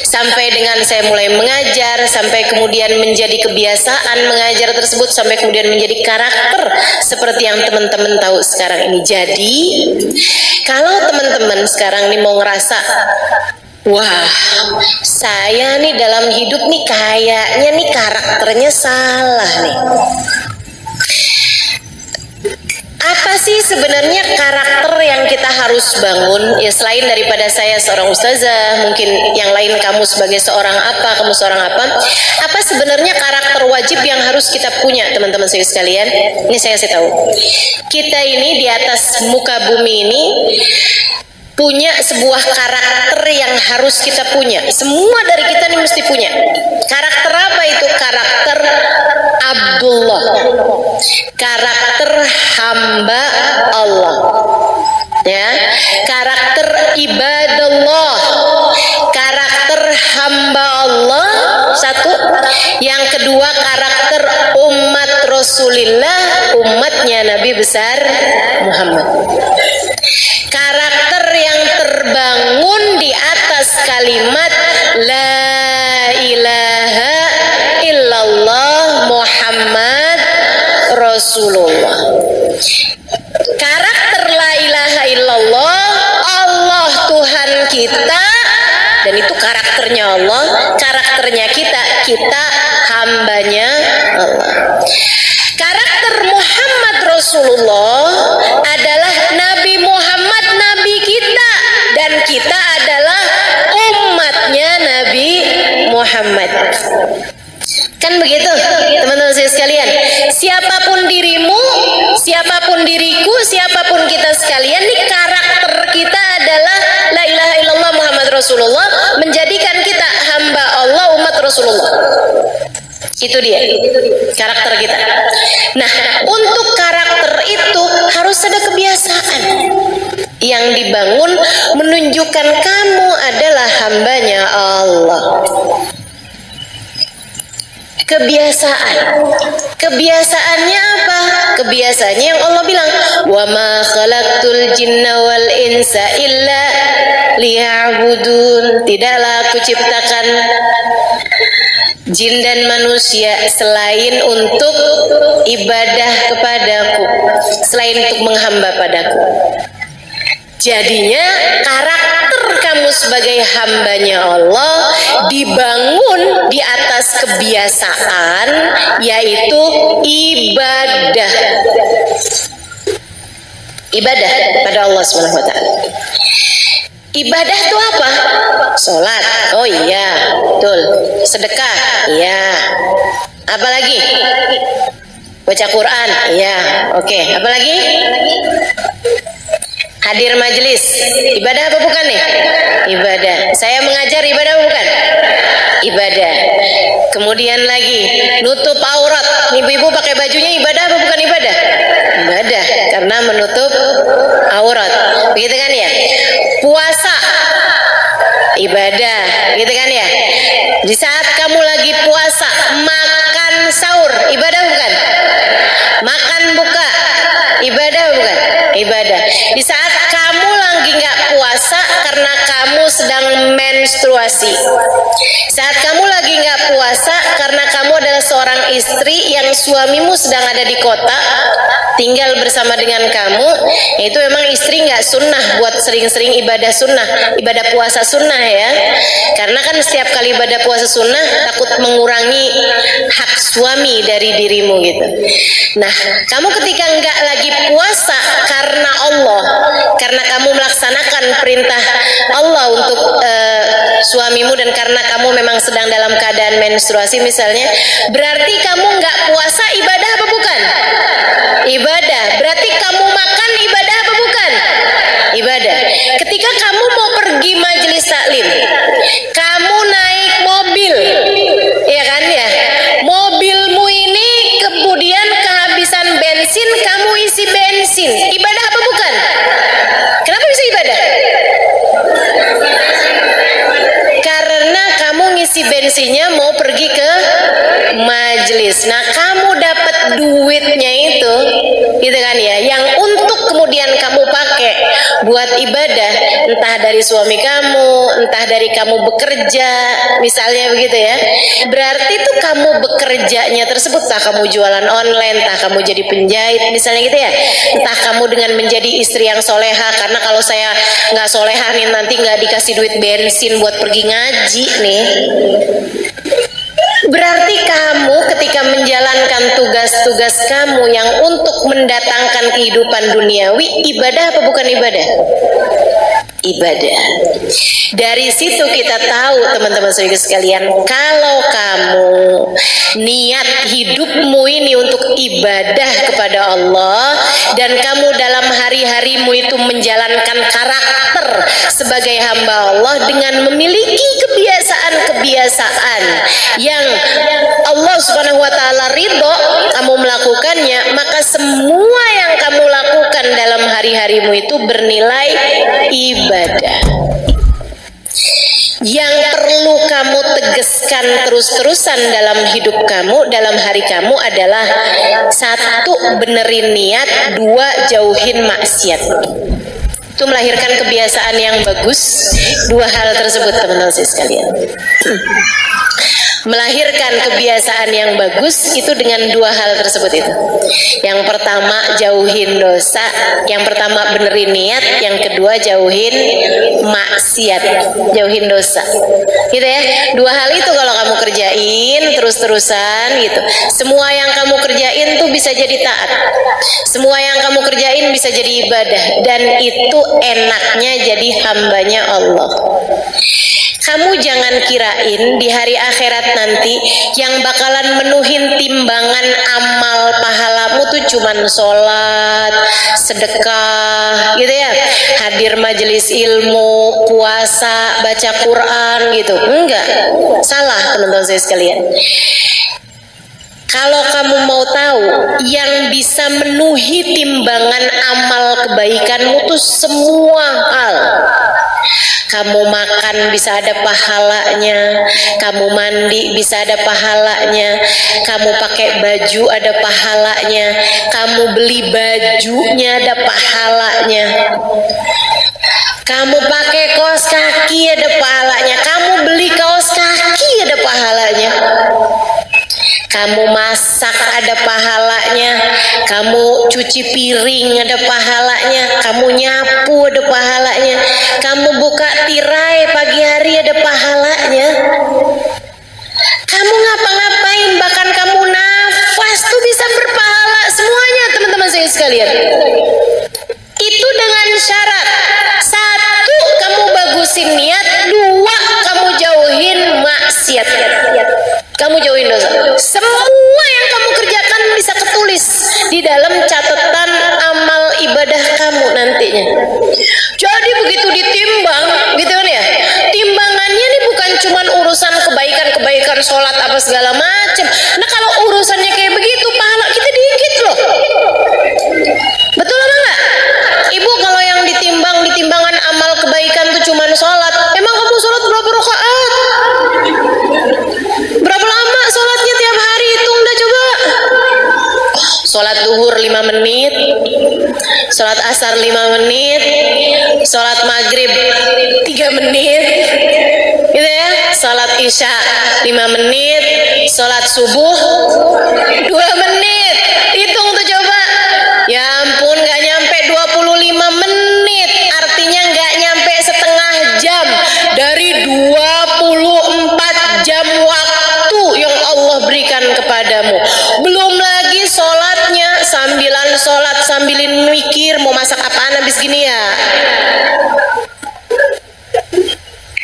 Sampai dengan saya mulai mengajar, sampai kemudian menjadi kebiasaan mengajar tersebut, sampai kemudian menjadi karakter seperti yang teman-teman tahu sekarang ini. Jadi kalau teman-teman sekarang ini mau ngerasa, wah saya nih dalam hidup nih kayaknya nih karakternya salah nih, apa sih sebenarnya karakter yang kita harus bangun? Ya selain daripada saya seorang ustazah, mungkin yang lain kamu sebagai seorang apa, kamu seorang apa sebenarnya karakter wajib yang harus kita punya, teman-teman saya sekalian? Ini saya kasih tahu. Kita ini di atas muka bumi ini punya sebuah karakter yang harus kita punya. Semua dari kita ini mesti punya. Karakter apa itu? Karakter Abdullah, karakter hamba Allah, ya, karakter ibadallah, karakter hamba Allah, satu. Yang kedua karakter umat Rasulillah, umatnya Nabi besar Muhammad. Karakter yang terbangun di atas kalimat La ilaha illallah Muhammad Rasulullah. Karakter La ilaha illallah, Allah Tuhan kita, dan itu karakternya Allah, karakternya kita hambanya Allah. Karakter Muhammad Rasulullah adalah Nabi Muhammad, Nabi kita, dan kita adalah umatnya Nabi Muhammad. Kan begitu teman-teman saya sekalian. Siapapun dirimu, siapapun diriku, siapapun kita sekalian, nih karakter kita adalah La ilaha illallah Muhammad Rasulullah, menjadikan kita hamba Allah, umat Rasulullah. Itu dia karakter kita. Nah, untuk karakter itu harus ada kebiasaan yang dibangun menunjukkan kamu adalah hambanya Allah. Kebiasaannya apa? Kebiasaannya yang Allah bilang, wa ma khalaqtul jinna wal insa illa liya'budun. Tidaklah aku ciptakan jin dan manusia selain untuk ibadah kepadaku, selain untuk menghamba padaku. Jadinya karakter kamu sebagai hambanya Allah dibangun di atas kebiasaan, yaitu ibadah. Ibadah pada Allah Subhanahu wa taala. Ibadah itu apa? Sholat, oh iya, betul. Sedekah, iya. Apalagi? Baca Quran, iya. Oke, apalagi? Hadir majelis, ibadah apa bukan nih? Ibadah. Saya mengajar, ibadah apa bukan? Ibadah. Kemudian lagi, nutup aurat. Ibu-ibu pakai bajunya ibadah apa bukan ibadah? Ibadah, karena menutup aurat. Begitu kan ya? Puasa, ibadah, gitu kan ya? Di saat kamu lagi puasa, makan sahur, ibadah bukan? Makan buka, ibadah bukan? Ibadah. Di saat kamu lagi nggak puasa karena kamu sedang menstruasi, saat kamu lagi nggak puasa karena kamu adalah seorang istri yang suamimu sedang ada di kota, tinggal bersama dengan kamu, itu memang istri nggak sunnah buat sering-sering ibadah sunnah, ibadah puasa sunnah ya, karena kan setiap kali ibadah puasa sunnah takut mengurangi hak suami dari dirimu gitu. Nah, kamu ketika nggak lagi puasa karena Allah, karena kamu melaksanakan perintah Allah untuk suamimu, dan karena kamu memang sedang dalam keadaan menstruasi misalnya, berarti kamu nggak puasa ibadah apa bukan? Ibadah. Berarti kamu makan ibadah apa bukan? Ibadah. Ketika kamu mau pergi majelis taklim, kamu naik mobil, ya kan ya? Mobilmu ini kemudian kehabisan bensin, kamu isi bensin. Ibadah apa bukan? Kenapa bisa ibadah? Karena kamu ngisi bensinnya mau pergi ke majelis. Nah, kamu dapat duitnya itu, gitu kan ya, yang untuk kemudian kamu pakai buat ibadah, entah dari suami kamu, entah dari kamu bekerja, misalnya begitu ya. Berarti itu kamu bekerjanya tersebut, entah kamu jualan online, entah kamu jadi penjahit, misalnya gitu ya, entah kamu dengan menjadi istri yang soleha, karena kalau saya nggak soleha nih nanti nggak dikasih duit bensin buat pergi ngaji nih. Berarti kamu ketika menjalankan tugas-tugas kamu yang untuk mendatangkan kehidupan duniawi, ibadah apa bukan ibadah? Ibadah. Dari situ kita tahu teman-teman saudara sekalian, kalau kamu niat hidupmu ini untuk ibadah kepada Allah, dan kamu dalam hari-harimu itu menjalankan karakter sebagai hamba Allah dengan memiliki kebiasaan-kebiasaan yang Allah Subhanahu wa taala ridho, kamu melakukannya, maka semua yang kamu lakukan dalam hari-harimu itu bernilai ibadah. yang perlu kamu tegaskan terus-terusan dalam hidup kamu, dalam hari kamu adalah satu, benerin niat, dua, jauhin maksiat. Itu melahirkan kebiasaan yang bagus. Dua hal tersebut teman-teman sekalian, melahirkan kebiasaan yang bagus itu dengan dua hal tersebut itu. Yang pertama jauhin dosa, yang pertama benerin niat, yang kedua jauhin maksiat, jauhin dosa. Gitu ya. Dua hal itu kalau kamu kerjain terus-terusan gitu, semua yang kamu kerjain tuh bisa jadi taat. Semua yang kamu kerjain bisa jadi ibadah, dan itu enaknya jadi hambanya Allah. Kamu jangan kirain di hari akhirat nanti yang bakalan menuhin timbangan amal pahalamu tuh cuman sholat, sedekah gitu ya, hadir majelis ilmu, puasa, baca Quran gitu. Enggak, salah teman-teman saya sekalian. Kalau kamu mau tahu yang bisa menuhi timbangan amal kebaikanmu tuh semua hal. Kamu makan bisa ada pahalanya, kamu mandi bisa ada pahalanya, kamu pakai baju ada pahalanya, kamu beli bajunya ada pahalanya, kamu pakai kaos kaki ada pahalanya, kamu beli kaos kaki ada pahalanya, kamu masak ada pahalanya, kamu cuci piring ada pahalanya, kamu nyapu ada pahalanya, kamu buka tirai pagi hari ada pahalanya, kamu ngapa-ngapain, bahkan kamu nafas tuh bisa berpahala semuanya teman-teman saya sekalian. Itu dengan syarat, satu, kamu bagusin niat, dua, kamu jauhin maksiat, kamu jauhin dosa. Semua yang kamu kerjakan bisa ketulis di dalam catatan amal ibadah kamu nantinya. Jadi begitu ditimbang gitu kan ya, timbangannya ini bukan cuman urusan kebaikan-kebaikan sholat apa segala macam. Nah kalau urusannya kayak begitu, pahala kita dikit loh. Betul apa enggak? Ibu, kalau yang ditimbang di timbangan amal kebaikan tuh cuman sholat, emang kamu sholat berapa rakaat? Berapa lama sholatnya tiap hari? Hitung dah coba. Sholat duhur 5 menit, sholat asar 5 menit, sholat maghrib 3 menit gitu ya, sholat isya 5 menit, sholat subuh 2 menit. Hitung tuh coba. Ya ampun, gak nyampe 25 menit, artinya gak nyampe setengah jam dari 24 jam waktu yang Allah berikan kepadamu. Belum lagi sholatnya, sambilan sholat sambilin mikir mau masak apaan habis gini ya.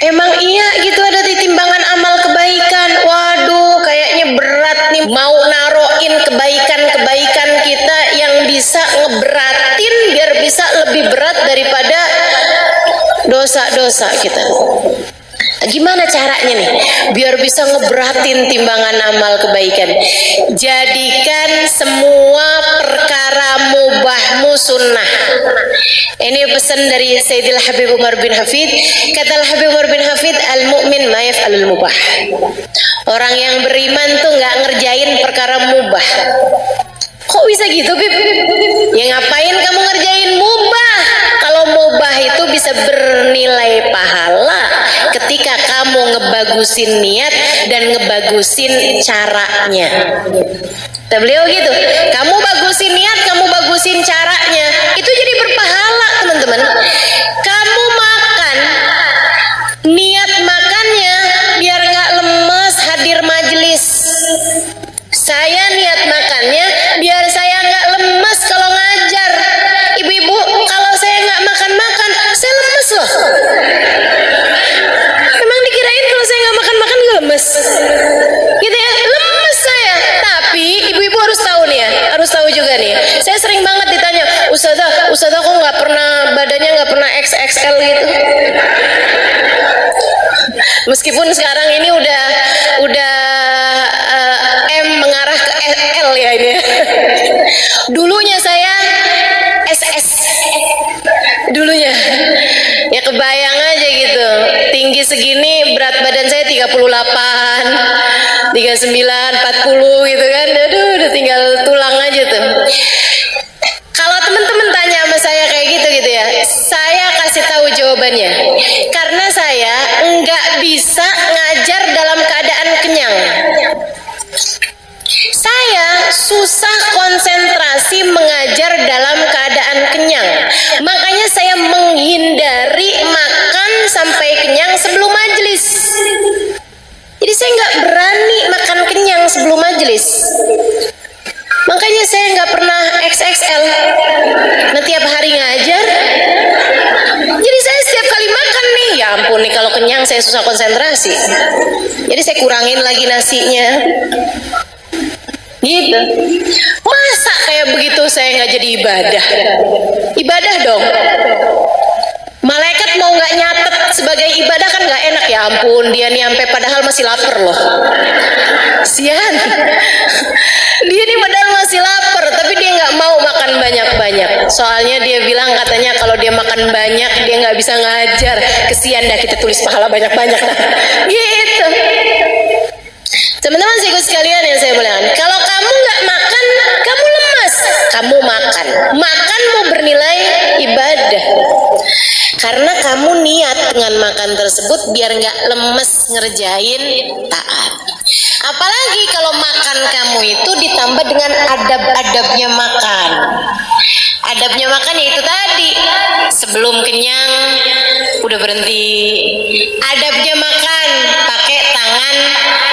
Emang iya gitu ada di timbangan amal kebaikan. Waduh, kayaknya berat nih mau naroin kebaikan-kebaikan kita yang bisa ngeberatin biar bisa lebih berat daripada dosa-dosa kita. Gimana caranya nih biar bisa ngeberatin timbangan amal kebaikan? Jadikan semua perkara mubahmu sunnah. Ini pesan dari Sayyidil Habib Umar bin Hafid. Kata Habib Umar bin Hafid, al-mu'min ma yaf'alul mubah. Orang yang beriman tuh nggak ngerjain perkara mubah. Kok bisa gitu, Bib? Ya ngapain kamu ngerjain mubah? Kalau mubah itu bisa bernilai pahala ketika kamu ngebagusin niat dan ngebagusin caranya. Kata beliau gitu, kamu bagusin niat, kamu bagusin caranya, itu jadi berpahala teman-teman. Kamu makan, niat makannya biar gak lemes hadir majelis. Saya niat makannya biar saya nggak lemes kalau ngajar. Ibu-ibu, kalau saya nggak makan-makan, saya lemes loh. Memang dikirain kalau saya nggak makan-makan nggak lemes? Gitu ya, lemes saya. Tapi ibu-ibu harus tahu nih ya, harus tahu juga nih. Saya sering banget ditanya, Ustazah kok nggak pernah badannya nggak pernah XXL gitu? Meskipun sekarang ini udah M mengarah ke L ya ini. Dulunya saya SS. Dulunya. Ya kebayang aja gitu. tinggi segini, berat badan saya 38, 39, 40 gitu kan. Aduh, udah tinggal tulang aja tuh. Kalau teman-teman tanya sama saya kayak gitu ya, saya kasih tahu jawabannya. Karena saya nggak bisa ngajar dalam keadaan kenyang. Saya susah konsentrasi mengajar dalam keadaan kenyang. Makanya saya menghindari makan sampai kenyang sebelum majelis. Jadi saya nggak berani makan kenyang sebelum majelis. Makanya saya nggak pernah XXL. Nah, tiap hari ngajar. Jadi saya setiap kali makan nih, ya ampun nih kalau kenyang saya susah konsentrasi. Jadi saya kurangin lagi nasinya. Gitu. Masa kayak begitu saya nggak jadi ibadah? Ibadah dong. Malaikat mau nggak nyatet sebagai ibadah kan nggak enak, ya ampun dia nih sampai padahal masih lapar loh. Sian. Dia nih padahal masih lapar tapi dia nggak mau makan banyak-banyak. Soalnya dia bilang katanya kalau dia makan banyak dia nggak bisa ngajar. Kesian dah kita tulis pahala banyak-banyak. Gitu. Teman-teman sikut sekalian yang saya muliakan, kalau kamu nggak makan, kamu lemas. Kamu makan, makanmu bernilai ibadah. Karena kamu niat dengan makan tersebut biar nggak lemes ngerjain taat. Apalagi kalau makan kamu itu ditambah dengan adab-adabnya makan. Adabnya makan ya itu tadi, sebelum kenyang udah berhenti. Adabnya makan pakai tangan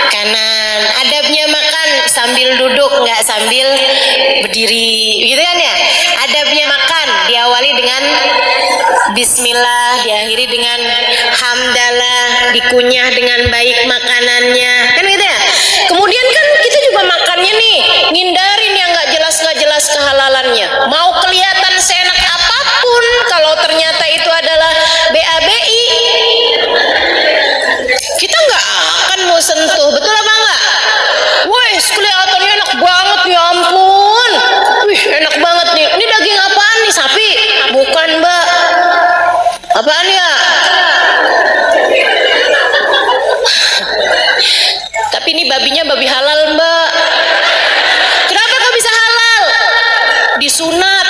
kanan. Adabnya makan sambil duduk, nggak sambil berdiri, gitu kan ya. Adabnya makan diawali dengan bismillah, diakhiri dengan hamdalah, dikunyah dengan baik makanannya, kan gitu ya. Kemudian kan kita juga makannya nih ngindarin yang nggak jelas kehalalannya. Mau kelihatan seenak apapun, kalau ternyata itu adalah BABI, kita nggak akan mau sentuh, betul apa enggak? Wih, kelihatannya enak banget, ya ampun. Wih, enak banget nih. Ini daging apaan nih? Sapi? Bukan, Mbak. Apaan ya? Tapi ini babinya babi halal, Mbak. Kenapa kok bisa halal? Disunat.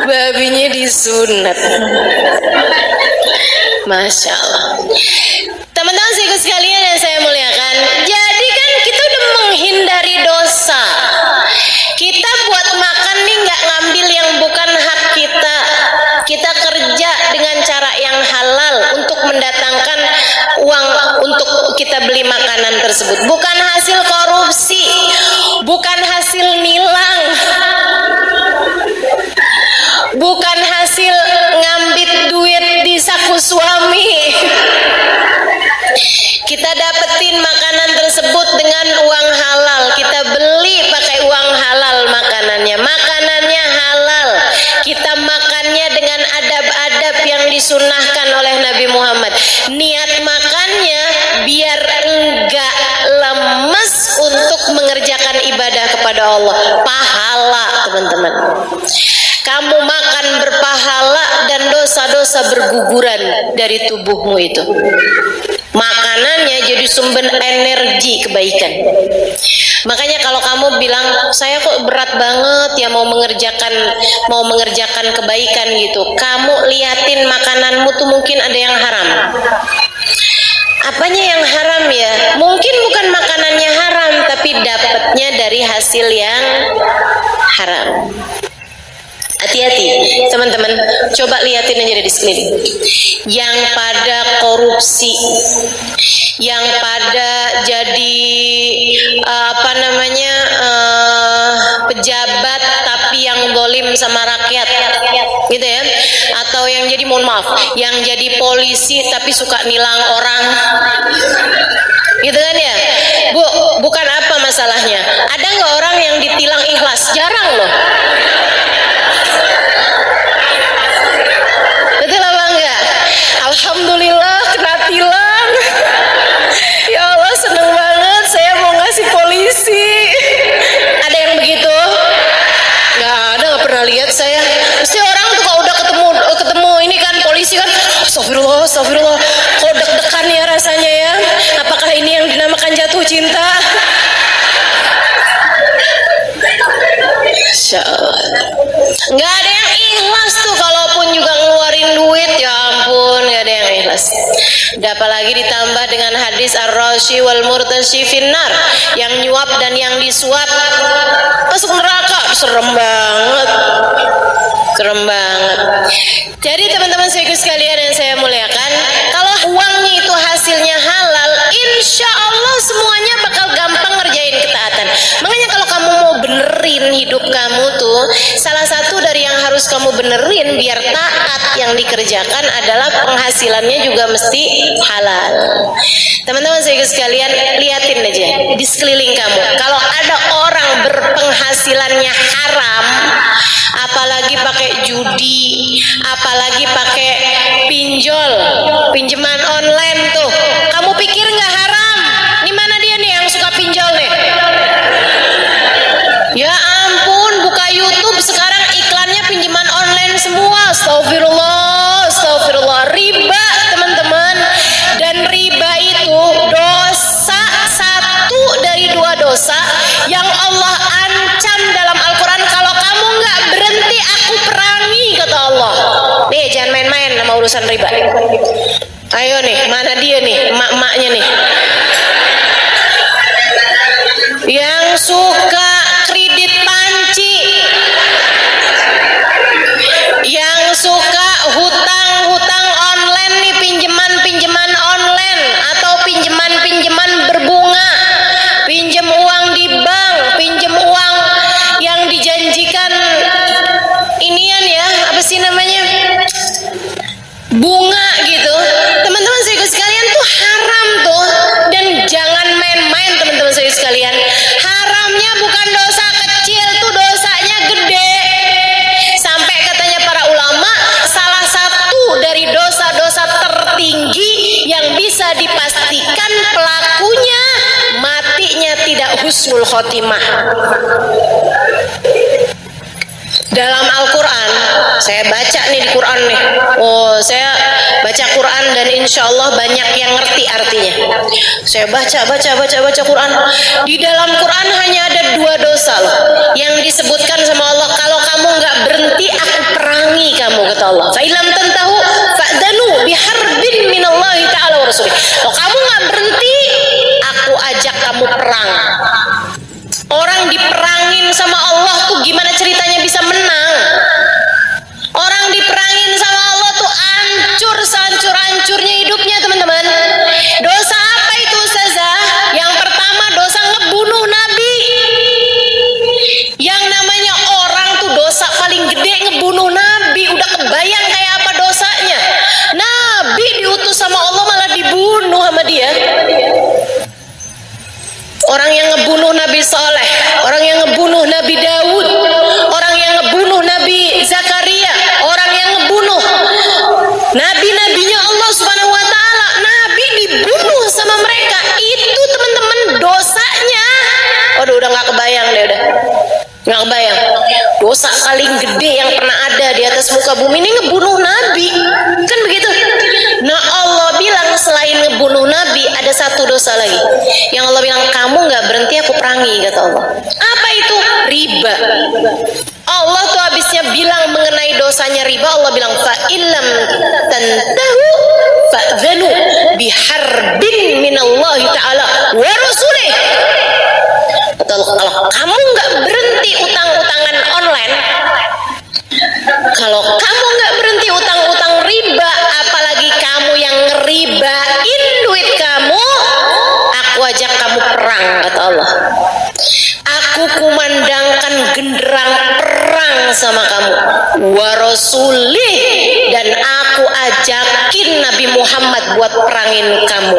Babinya disunat. Masya Allah. Teman-teman sikut sekalian yang saya muliakan, jadi kan kita udah menghindari dosa. Kita buat makan nih nggak ngambil yang bukan hak kita. Kita kerja dengan cara yang halal untuk mendatangkan uang untuk kita beli makanan tersebut. Bukan hasil korupsi, bukan hasil nilang, bukan hasil ngambit duit di saku suami. Kita dapetin makanan tersebut dengan uang halal. Kita beli pakai uang halal makanannya. Makanannya halal. Kita makannya dengan adab-adab yang disunahkan oleh Nabi Muhammad. Niat makannya biar enggak lemes untuk mengerjakan ibadah kepada Allah. Pahala, teman-teman. Kamu makan berpahala dan dosa-dosa berguguran dari tubuhmu itu. Makanannya jadi sumber energi kebaikan. Makanya kalau kamu bilang saya kok berat banget ya mau mengerjakan kebaikan gitu, kamu liatin makananmu tuh mungkin ada yang haram. Apanya yang haram ya? Mungkin bukan makanannya haram, tapi dapatnya dari hasil yang haram. Hati-hati teman-teman, coba liatin aja di sekeliling yang pada korupsi, yang pada jadi pejabat tapi yang dolim sama rakyat gitu ya, atau yang jadi, mohon maaf, yang jadi polisi tapi suka nilang orang gitu kan ya. Bu, bukan apa masalahnya, ada nggak orang yang ditilang ikhlas? Jarang loh. Betul apa enggak? Alhamdulillah kena tilang. Ya Allah, seneng banget, saya mau ngasih polisi. Ada yang begitu? Nggak ada, nggak pernah lihat saya. Pasti orang tuh kalau udah ketemu astagfirullah, kok deg-degan ya rasanya ya. Apakah ini yang dinamakan jatuh cinta? Insya Allah. Nggak ada yang ikhlas tuh, kalaupun juga ngeluarin duit, ya ampun, nggak ada yang ikhlas. Dan apalagi ditambah dengan hadis ar-rashi wal murtashi finnar, yang nyuap dan yang disuap masuk neraka. Serem banget, serem banget. Jadi teman-teman sekalian yang saya muliakan, kalau uangnya itu hasilnya halal, insya Allah semuanya bakal gampang ngerjain ketaatan. Makanya kalau kamu mau benerin hidup kamu tuh, salah satu dari yang harus kamu benerin biar taat yang dikerjakan adalah penghasilannya juga mesti halal. Teman-teman sekalian, liatin aja di sekeliling kamu, kalau ada orang berpenghasilannya haram, apalagi pakai judi, apalagi pakai pinjol, pinjaman online tuh, kamu pikir nggak haram? Di mana dia nih yang suka pinjol nih? Ya ampun, buka YouTube sekarang iklannya pinjaman online semua. Astagfirullah, astagfirullah. Riba teman-teman. Dan riba itu dosa, satu dari dua dosa yang Allah ancam dalam Al-Quran. Kalau kamu nggak berhenti, aku perangi, kata Allah. Nih jangan main-main sama urusan riba. Ayo nih, mana dia nih, emak-emaknya nih yang suka kredit panci, yang suka hutang-hutang online nih, pinjaman online atau pinjaman berbunga, pinjam uang di bank, pinjam uang yang dijanjikan inian ya, apa sih namanya, bunga gitu. Teman-teman saya sekalian tuh haram tuh, dan jangan main-main teman-teman saya sekalian. Haramnya bukan dosa kecil, tuh dosanya gede. Sampai katanya para ulama, salah satu dari dosa-dosa tertinggi yang bisa dipastikan pelakunya matinya tidak husnul khotimah. Dalam Al-Quran, saya baca nih di Quran nih. Oh, saya baca Quran dan insya Allah banyak yang ngerti artinya. Saya baca Quran. Di dalam Quran hanya ada dua dosa loh yang disebutkan sama Allah. Kalau kamu nggak berhenti, aku perangi kamu, kata Allah. Fa ilam tantahu fa'danu biharbin minallahi ta'ala wa rasulih. Kalau kamu nggak berhenti, aku ajak kamu perang. Orang diperangin sama Allah tuh gimana ceritanya bisa menang? Orang diperangin sama Allah tuh hancur sehancur-hancurnya hidupnya teman-teman. Dosa apa itu Ustazah? Yang pertama dosa ngebunuh Nabi. Yang namanya orang tuh dosa paling gede ngebunuh Nabi. Udah kebayang kayak apa dosanya? Nabi diutus sama Allah malah dibunuh sama dia. Orang yang ngebunuh Nabi Saleh, orang yang ngebunuh Nabi Daud, orang yang ngebunuh Nabi Zakaria, orang yang ngebunuh nabi-nabinya Allah Subhanahu wa taala, Nabi dibunuh sama mereka. Itu teman-teman dosanya. Waduh, udah nggak kebayang deh, udah nggak kebayang. Dosa paling gede yang pernah ada di atas muka bumi ini ngebunuh Nabi, kan begitu? Nah Allah bilang selain ngebunuh Nabi ada satu dosa lagi yang Allah bilang kamu nggak berhenti aku perangi, kata Allah. Apa itu? Riba. Allah tuh habisnya bilang mengenai dosanya riba, Allah bilang fa illam tantahu fa'dzanu biharbin minallahi ta'ala wa rasulih. Kalau kamu nggak berhenti utang-utangan online, kalau kamu nggak berhenti utang-utang riba, apalagi kamu yang ngeribain duit kamu, aku ajak kamu perang, kata Allah. Aku kumandangkan genderang perang sama kamu, wa rasulih, dan aku ajakin Nabi Muhammad buat perangin kamu.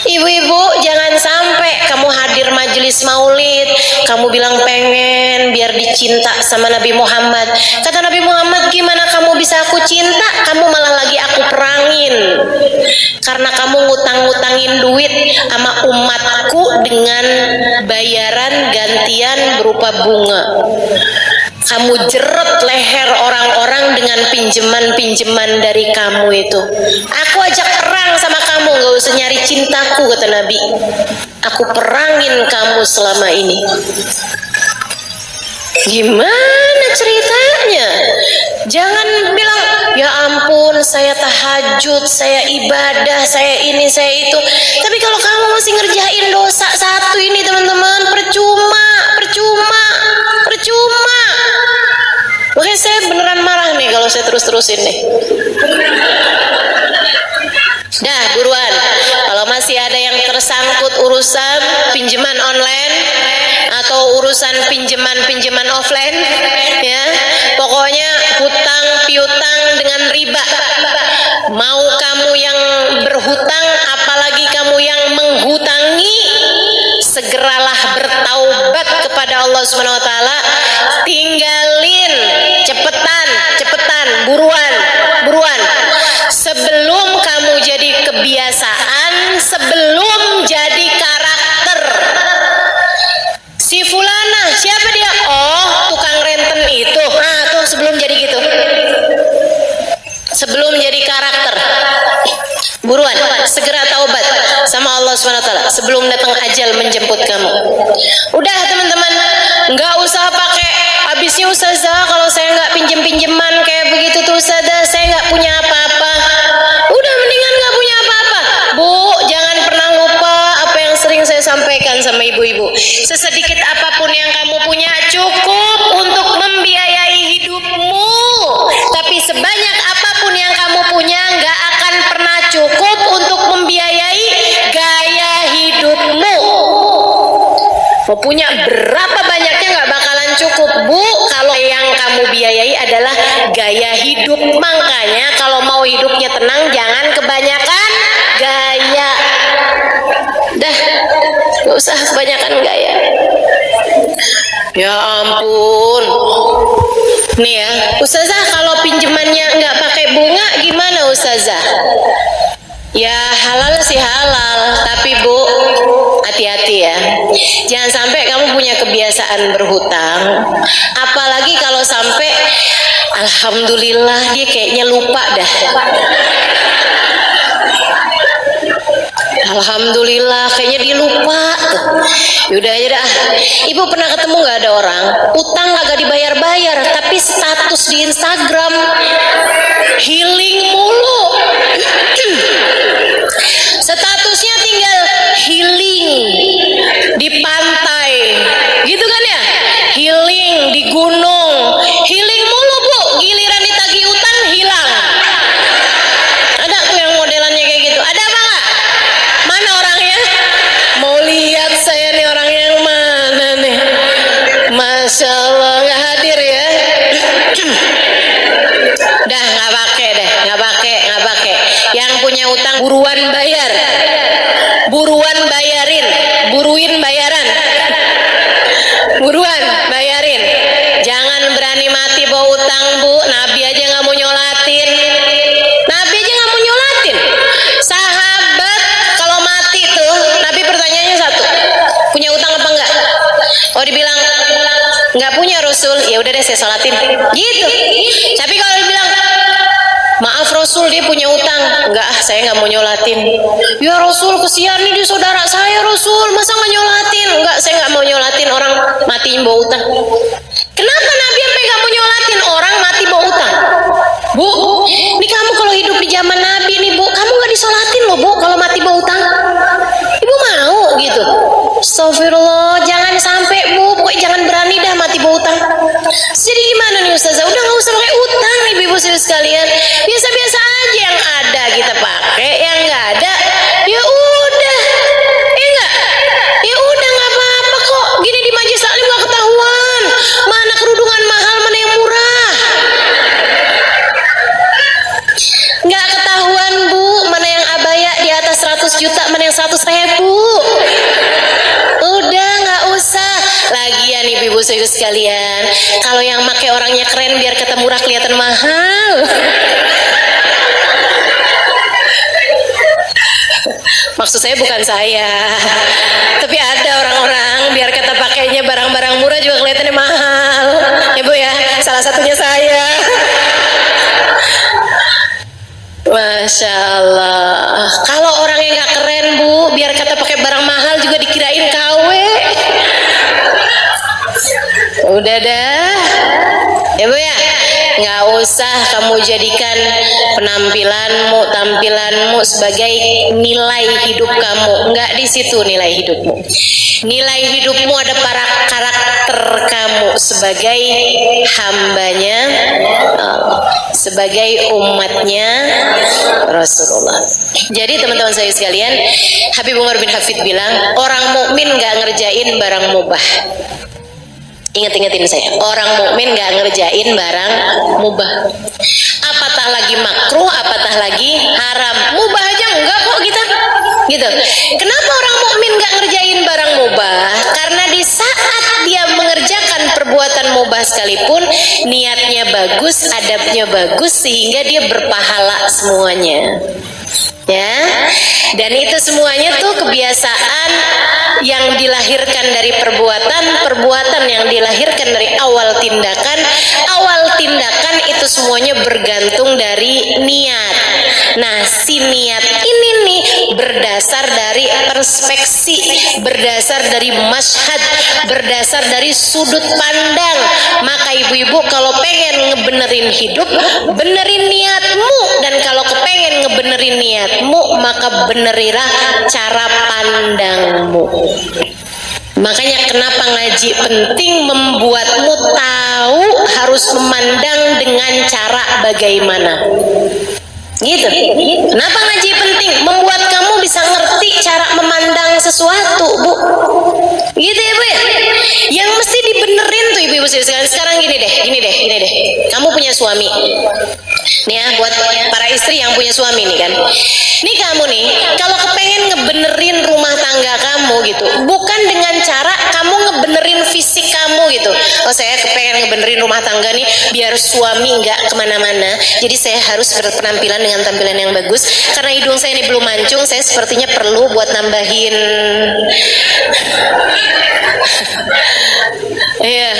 Ibu-ibu, jangan sampai kamu hadir majelis maulid, kamu bilang pengen biar dicinta sama Nabi Muhammad. Kata Nabi Muhammad, gimana kamu bisa aku cinta? Kamu malah lagi aku perangin. Karena kamu ngutang-ngutangin duit sama umatku dengan bayaran gantian berupa bunga. kamu jeret leher orang-orang dengan pinjaman-pinjaman dari kamu itu. Aku ajak perang sama kamu, gak usah nyari cintaku, kata Nabi. Aku perangin kamu selama ini. Gimana ceritanya? Jangan bilang, ya ampun saya tahajud, saya ibadah, saya ini, saya itu. Tapi kalau kamu masih ngerjain dosa satu ini teman-teman, percuma. Makanya saya beneran marah nih kalau saya terus-terusin nih. Dah buruan, kalau masih ada yang tersangkut urusan pinjaman online atau urusan pinjaman offline, ya pokoknya hutang piutang dengan riba, mau kamu yang berhutang apalagi kamu yang menghutangi, segeralah bertaubat kepada Allah Subhanahu wa taala. Tinggalin, cepetan, buruan. Sebelum kamu jadi kebiasaan, sebelum jadi karakter. Si fulana, siapa dia? Oh, tukang renten itu. Nah, tuh sebelum jadi gitu. Sebelum jadi karakter. Buruan, segera taubat sama Allah SWT sebelum datang ajal menjemput kamu. Udah teman-teman, nggak usah pakai habisnya ustazah kalau saya nggak pinjem-pinjeman kayak begitu tuh ustazah, saya nggak punya apa-apa. Udah mendingan nggak punya apa-apa. Bu, jangan pernah lupa apa yang sering saya sampaikan sama ibu-ibu. Sesedikit apapun yang kamu punya cukup untuk membiayai hidupmu. Tapi sebanyak apapun yang kamu punya nggak akan pernah cukup untuk membiayai gaya hidupmu. Mau punya berapa banyaknya nggak bakalan cukup, Bu, kalau yang kamu biayai adalah gaya hidup. Makanya kalau mau hidupnya tenang, jangan kebanyakan gaya. Dah, gak usah kebanyakan gaya. Ya ampun. Nih ya, ustazah kalau pinjamannya nggak pakai bunga gimana ustazah? Ya halal sih halal, tapi Bu, hati-hati ya. Jangan sampai kamu punya kebiasaan berhutang. Apalagi kalau sampai, alhamdulillah dia kayaknya lupa dah. Alhamdulillah kayaknya dia lupa. Yaudah aja dah. Ibu pernah ketemu nggak ada orang utang agak dibayar-bayar, tapi status di Instagram healing mulu. Statusnya tinggal healing di pantai, gitu kan ya? Healing di gunung, healing mulu Bu. Giliran ditagih utang hilang. Ada tuh yang modelannya kayak gitu. Ada apa nggak? Mana orangnya? Mau lihat saya nih orangnya yang mana nih? Masya Allah nggak hadir ya. Dah nggak pakai deh, nggak pakai. Yang punya utang buruan bayar, buruin bayaran, buruan bayarin. Jangan berani mati bawa utang Bu. Nabi aja nggak mau nyolatin. Sahabat kalau mati tuh Nabi pertanyaannya satu, punya utang apa enggak? Oh dibilang nggak punya Rasul, ya udah deh saya sholatin gitu. Tapi kalau dibilang maaf Rasul dia punya utang, enggak saya nggak mau nyolatin. Ya Rasul kesian nih dia saudara saya Rasul, masa nggak nyolatin? Enggak saya nggak mau nyolatin orang mati bawa utang. Kenapa Nabi sampai nggak mau nyolatin orang mati bawa utang? Bu, ini kamu kalau hidup di zaman Nabi nih Bu, kamu nggak disolatin loh Bu kalau mati bawa utang. Ibu mau gitu? Astagfirullah, jangan sampai Bu, pokoknya jangan berani dah mati bawa utang. Jadi gimana nih Ustazah? Udah nggak usah pakai utang nih ibu sekalian. Biasa-biasa aja yang ada kita pakai, yang nggak ada ya udah. Enggak, ya udah nggak apa-apa kok. Gini di majelis taklim nggak ketahuan mana kerudungan mahal mana yang murah. Nggak ketahuan Bu, mana yang abaya di atas 100 juta, mana yang 100.000. Udah nggak usah. Lagian ibu-ibu sekalian, kalau yang pakai orangnya keren biar kata murah kelihatan mahal. Maksud saya bukan saya, tapi ada orang-orang biar kata pakainya barang-barang murah juga kelihatannya mahal, ya Bu ya. satunya saya. Masya Allah. Kalau orang yang nggak keren Bu, biar kata pakai barang mahal juga dikirain KW. Udah dah, ya Bu ya, nggak usah kamu jadikan tampilanmu sebagai nilai hidup kamu. Nggak di situ nilai hidupmu. Nilai hidupmu ada para karakter kamu sebagai hambanya Allah, sebagai umatnya Rasulullah. Jadi teman-teman saya sekalian, Habib Umar bin Hafid bilang, orang mukmin nggak ngerjain barang mubah. Ingat-ingatin saya, orang mukmin nggak ngerjain barang mubah. Apatah lagi makruh, apatah lagi haram. Mubah aja enggak kok kita. Gitu. Kenapa orang mukmin nggak ngerjain barang mubah? Karena di saat dia mengerjakan perbuatan mubah sekalipun, niatnya bagus, adabnya bagus, sehingga dia berpahala semuanya. Ya, dan itu semuanya tuh kebiasaan yang dilahirkan dari perbuatan yang dilahirkan dari awal tindakan itu semuanya bergantung dari niat. Nah, si niat ini nih berdasar dari perspeksi, berdasar dari masyhad, berdasar dari sudut pandang. Maka ibu-ibu kalau pengen ngebenerin hidup, benerin niatmu, dan kalau kepengen ngebenerin niatmu, maka benerilah cara pandangmu. Makanya kenapa ngaji penting, membuatmu tahu harus memandang dengan cara bagaimana. Gitu. Kenapa ngaji penting? Membuat kamu bisa ngerti cara memandang sesuatu, Bu. Gitu ya, Bu ya? Yang mesti dibenerin tuh ibu-ibu sekalian. Sekarang gini deh. Kamu punya suami. Nih ya, buat para istri yang punya suami nih kan. Nih kamu nih, kalau kepengen ngebenerin rumah tangga kamu gitu, bukan dengan cara kamu ngebenerin fisik kamu gitu. Oh, saya kepengen ngebenerin rumah tangga nih biar suami nggak kemana-mana, jadi saya harus berpenampilan dengan tampilan yang bagus. Karena hidung saya ini belum mancung, saya sepertinya perlu buat nambahin iya,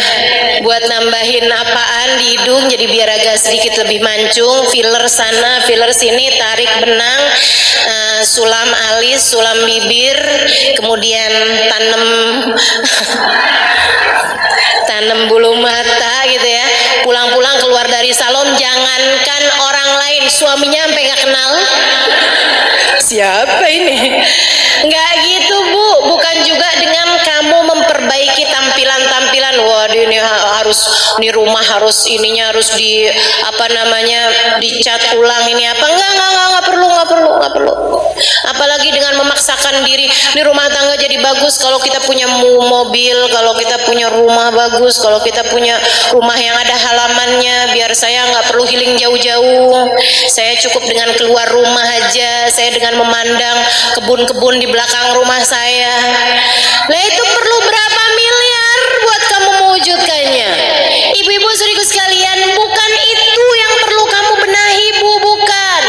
buat nambahin apaan di hidung, jadi biar agak sedikit lebih mancung. Filler sana, filler sini, tarik benang, sulam alis, sulam bibir, kemudian tanam bulu mata gitu ya. Pulang-pulang keluar dari salon, jangankan orang lain, suaminya sampai nggak kenal siapa ini. Nggak gitu, Bu. Bukan juga dengan kamu memperbaiki tampilan-tampilan. Wah, ini harus, ini rumah harus ininya harus di dicat ulang ini apa? Nggak perlu. Apalagi dengan memaksakan diri, ini rumah tangga jadi bagus kalau kita punya mobil, kalau kita punya rumah bagus, kalau kita punya rumah yang ada halamannya, biar saya nggak perlu healing jauh-jauh. Saya cukup dengan keluar rumah aja, saya dengan memandang kebun-kebun di belakang rumah saya. Lah itu perlu berapa miliar buat kamu mewujudkannya? Ibu-ibu saudariku sekalian, bukan itu yang perlu kamu benahi, Bu, bukan.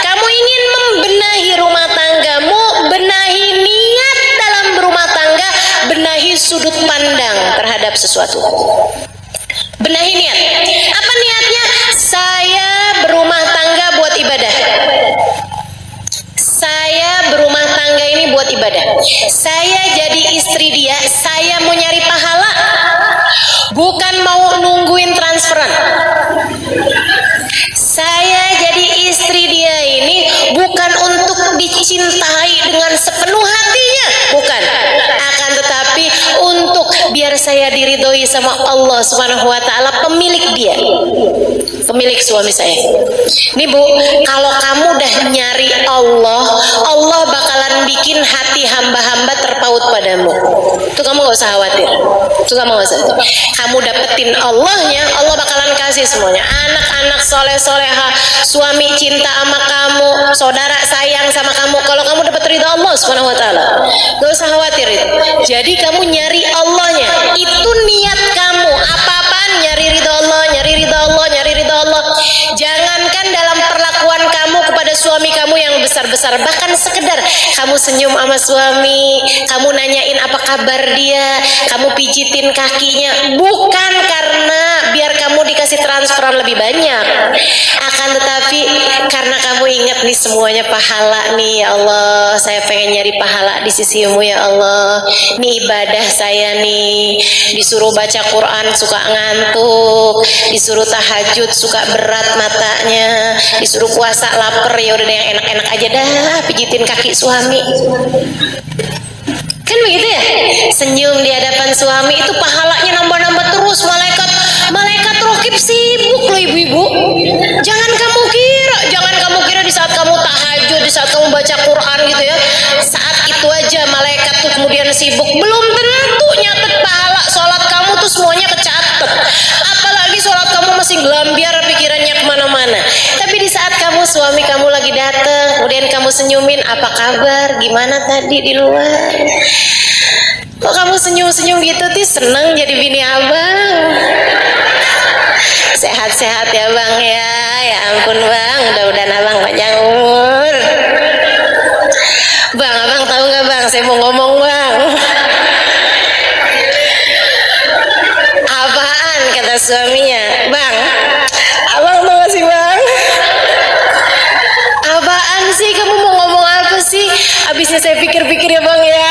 Kamu ingin membenahi rumah tanggamu, benahi niat dalam berumah tangga, benahi sudut pandang terhadap sesuatu. Benahi niat. Apa niatnya? Saya berumah tangga buat ibadah. Saya berumah tangga ini buat ibadah. Saya jadi istri dia, saya mau nyari pahala, bukan mau nungguin transferan. Saya jadi istri dia ini bukan untuk dicintai dengan sepenuh hatinya, bukan. Akan tetapi untuk biar saya diridhoi sama Allah Subhanahu wa taala, pemilik dia. Pemilik suami saya. Nih Bu, kalau kamu udah nyari Allah, Allah bakalan bikin hati hamba-hamba terpaut padamu. Itu kamu gak usah khawatir. Itu kamu gak usah. Kamu dapetin Allahnya, Allah bakalan kasih semuanya. Anak-anak soleh-soleha, suami cinta sama kamu, saudara sayang sama kamu. Kalau kamu dapat ridha Allah Subhanahu wa taala, gak usah khawatir itu. Jadi kamu nyari Allahnya, itu niat kamu. Apa-apaan nyari ridha Allah, nyari ridha Allah, nyari ridha Allah. Jangankan dalam perlakuan kamu kepada suami kamu yang besar-besar, bahkan sekedar kamu senyum sama suami, kamu nanyain apa kabar dia, kamu pijitin kakinya, bukan karena biar kamu dikasih kasih transferan lebih banyak. Akan tetapi karena kamu ingat nih semuanya pahala nih, ya Allah, saya pengen nyari pahala di sisimu ya Allah. Nih ibadah saya nih, disuruh baca Quran suka ngantuk, disuruh tahajud suka berat matanya, disuruh puasa lapar, ya udah yang enak-enak aja dah, pijitin kaki suami. Kan begitu ya? Senyum di hadapan suami itu pahalanya nambah-nambah terus. Malaikat rokib sibuk loh ibu-ibu. Jangan kamu kira di saat kamu tahajud, di saat kamu baca Quran gitu ya, saat itu aja malaikat tuh kemudian sibuk. Belum tentu nyatet pahala sholat kamu tuh semuanya kecatet. Apalagi sholat kamu masih gelambiar pikirannya kemana-mana. Tapi di saat suami kamu lagi datang, kemudian kamu senyumin, apa kabar, gimana tadi di luar, kok kamu senyum-senyum gitu, seneng jadi bini abang. Sehat-sehat ya bang ya, ya ampun bang, mudah-mudahan abang panjang umur. Bang, abang tahu nggak bang, saya mau ngomong bang. Apaan kata suaminya, bang, abang tahu gak sih bang? Apaan sih, kamu mau ngomong apa sih? Abisnya saya pikir-pikir ya bang ya.